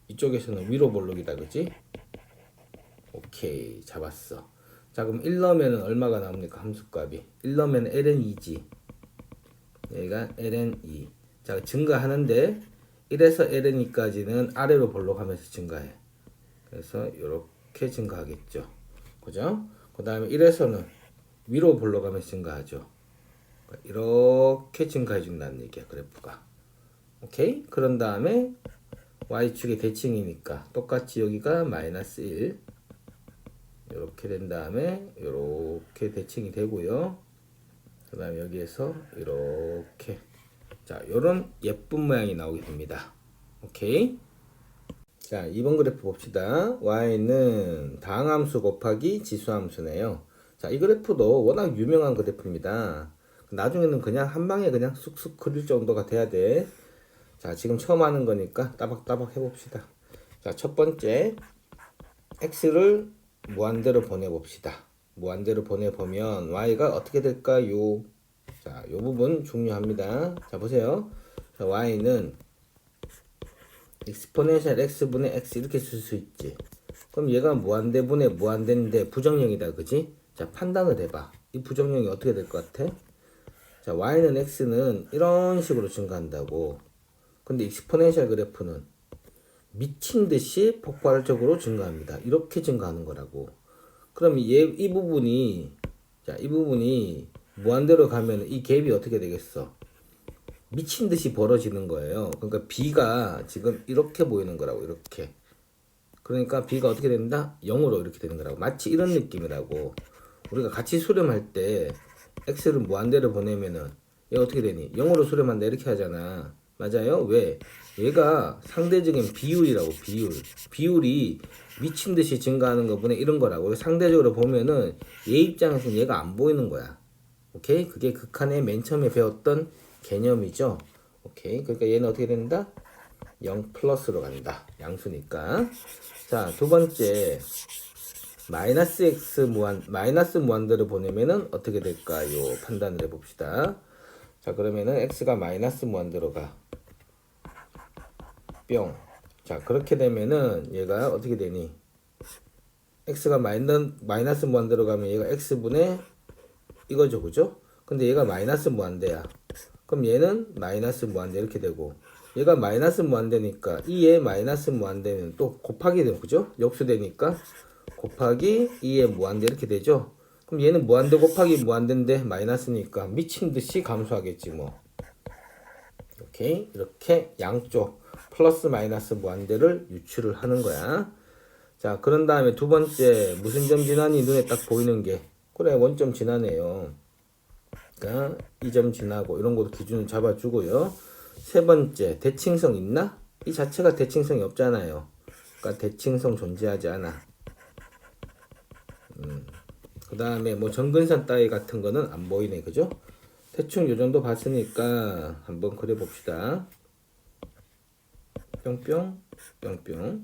[SPEAKER 2] 이쪽에서는 위로 볼록이다, 그지? 오케이, 잡았어. 자, 그럼 1 넣으면 얼마가 나옵니까? 함수값이 1 넣으면 ln 2지. 얘가 ln 2. 자, 증가하는데 1에서 LN까지는 아래로 볼록하면서 증가해. 그래서 이렇게 증가하겠죠. 그죠? 그 다음에 1에서는 위로 볼록하면서 증가하죠. 이렇게 증가해 준다는 얘기야, 그래프가. 오케이? 그런 다음에 y축의 대칭이니까 똑같이 여기가 마이너스 1 이렇게 된 다음에 이렇게 대칭이 되고요. 그 다음에 여기에서 이렇게 자, 요런 예쁜 모양이 나오게 됩니다. 오케이? 자, 2번 그래프 봅시다. y는 다항함수 곱하기 지수함수네요. 자, 이 그래프도 워낙 유명한 그래프입니다. 나중에는 그냥 한 방에 그냥 쑥쑥 그릴 정도가 돼야 돼. 자, 지금 처음 하는 거니까 따박따박 해봅시다. 자, 첫 번째 x를 무한대로 보내봅시다. 무한대로 보내보면 y가 어떻게 될까요? 자, 요 부분 중요합니다. 자, 보세요. 자, y는 exponential x분의 x 이렇게 쓸 수 있지. 그럼 얘가 무한대분의 무한대인데 부정형이다, 그지? 자, 판단을 해봐. 이 부정형이 어떻게 될 것 같아? 자, y는 x는 이런 식으로 증가한다고. 근데 익스포넨셜 그래프는 미친 듯이 폭발적으로 증가합니다. 이렇게 증가하는 거라고. 그럼 이 부분이, 자, 이 부분이 무한대로 가면 이 갭이 어떻게 되겠어? 미친 듯이 벌어지는 거예요. 그러니까 b가 지금 이렇게 보이는 거라고, 이렇게. 그러니까 b가 어떻게 된다? 0으로 이렇게 되는 거라고. 마치 이런 느낌이라고. 우리가 같이 수렴할 때 x를 무한대로 보내면은 얘 어떻게 되니? 0으로 수렴한다 이렇게 하잖아. 맞아요? 왜? 얘가 상대적인 비율이라고, 비율. 비율이 미친 듯이 증가하는 것분에 이런 거라고. 상대적으로 보면은 얘 입장에서는 얘가 안 보이는 거야. 오케이? 그게 극한의 맨 처음에 배웠던 개념이죠. 오케이? 그러니까 얘는 어떻게 된다? 0 플러스로 간다. 양수니까. 자, 두 번째. 마이너스 무한대로 보내면은 어떻게 될까요? 판단을 해봅시다. 자, 그러면은 x가 마이너스 무한대로 가. 뿅. 자, 그렇게 되면은 얘가 어떻게 되니? x가 마이너스 무한대로 가면 얘가 x분의 이거죠, 그죠? 근데 얘가 마이너스 무한대야. 그럼 얘는 마이너스 무한대 이렇게 되고, 얘가 마이너스 무한대니까 이에 마이너스 무한대는 또 곱하기 되고, 그죠? 역수되니까 곱하기 2의 무한대 이렇게 되죠. 그럼 얘는 무한대 곱하기 무한대인데 마이너스니까 미친 듯이 감소하겠지 뭐. 오케이? 이렇게 양쪽 플러스 마이너스 무한대를 유출을 하는 거야. 자, 그런 다음에 두 번째 무슨 점 지나니 눈에 딱 보이는 게, 그래, 원점 지나네요. 그러니까 이 점 지나고 이런 것도 기준을 잡아주고요. 세 번째 대칭성 있나? 이 자체가 대칭성이 없잖아요. 그러니까 대칭성 존재하지 않아. 그 다음에 뭐 정근선 따위 같은 거는 안 보이네, 그죠? 대충 요 정도 봤으니까 한번 그려 봅시다. 뿅뿅 뿅뿅.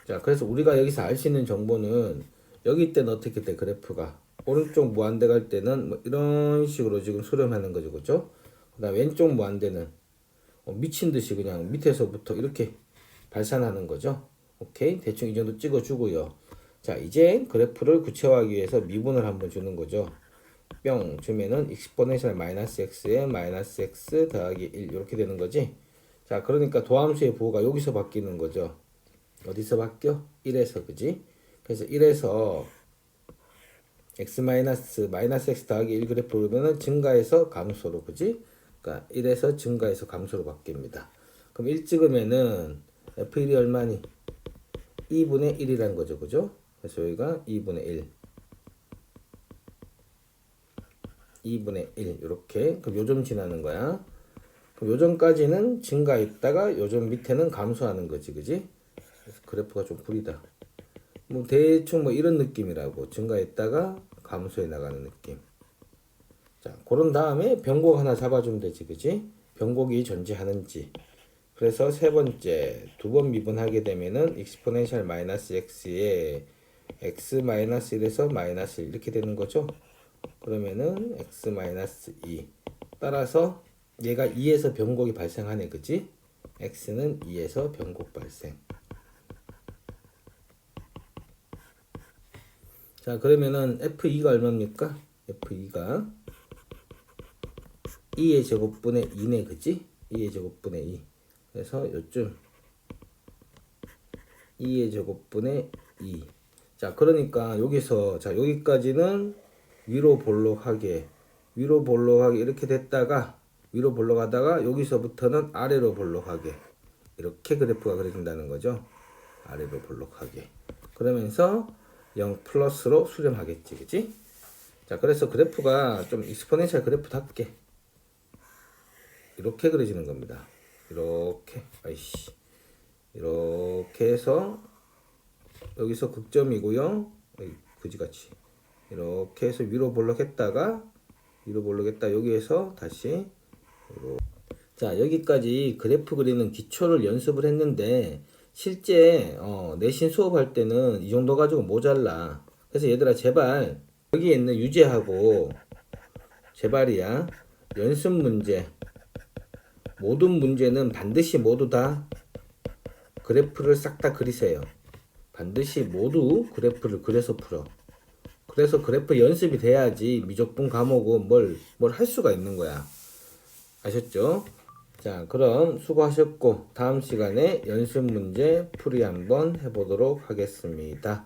[SPEAKER 2] 자, 그래서 우리가 여기서 알 수 있는 정보는 여기 때는 어떻게 돼? 그래프가 오른쪽 무한대 갈 때는 뭐 이런 식으로 지금 수렴하는 거죠, 그죠? 그 다음 왼쪽 무한대는 미친 듯이 그냥 밑에서부터 이렇게 발산하는 거죠. 오케이? 대충 이 정도 찍어주고요. 자, 이제 그래프를 구체화하기 위해서 미분을 한번 주는 거죠. 뿅 주면은 exponential 마이너스 x에 마이너스 x 더하기 1 이렇게 되는 거지. 자, 그러니까 도함수의 부호가 여기서 바뀌는 거죠. 어디서 바뀌어? 1에서, 그지? 그래서 1에서 x 마이너스 x 더하기 1 그래프 보면은 증가해서 감소로, 그지? 그러니까 1에서 증가해서 감소로 바뀝니다. 그럼 1 찍으면은 f1이 얼마니? 2분의 1이라는 거죠, 그죠? 그래서 여기가 2분의 1. 2분의 1 이렇게. 그럼 요점 지나는 거야. 그럼 요점까지는 증가했다가 요점 밑에는 감소하는 거지, 그지? 그래서 그래프가 좀 구리다. 뭐 대충 뭐 이런 느낌이라고. 증가했다가 감소해 나가는 느낌. 자, 그런 다음에 변곡 하나 잡아주면 되지, 그지? 변곡이 존재하는지. 그래서 세 번째 두 번 미분하게 되면은 exponential 마이너스 x에 x 마이너스 1에서 마이너스 1 이렇게 되는 거죠. 그러면은 x 마이너스 2 따라서 얘가 2에서 변곡이 발생하네, 그지? x는 2에서 변곡 발생. 자, 그러면은 f2가 얼마입니까? f2가 2의 제곱분의 2네, 그지? 2의 제곱분의 2. 그래서 요쯤 2의 제곱분의 2. 자, 그러니까 여기서 자, 여기까지는 위로 볼록하게 이렇게 됐다가 위로 볼록하다가 여기서부터는 아래로 볼록하게 이렇게 그래프가 그려진다는 거죠. 아래로 볼록하게. 그러면서 0 플러스로 수렴하겠지. 그치? 자, 그래서 그래프가 좀 익스포넨셜 그래프답게 이렇게 그려지는 겁니다. 이렇게. 아이씨. 이렇게 해서 여기서 극점이고요. 그지같이. 이렇게 해서 위로 볼록했다가 여기에서 다시 자, 여기까지 그래프 그리는 기초를 연습을 했는데 실제 내신 수업할 때는 이 정도 가지고 모자라. 그래서 얘들아 제발 여기에 있는 유제하고 제발이야 연습 문제 모든 문제는 반드시 모두 다 그래프를 싹 다 그리세요. 반드시 모두 그래프를 그려서 풀어. 그래서 그래프 연습이 돼야지 미적분 과목은 뭘 할 수가 있는 거야. 아셨죠? 자, 그럼 수고하셨고 다음 시간에 연습 문제 풀이 한번 해보도록 하겠습니다.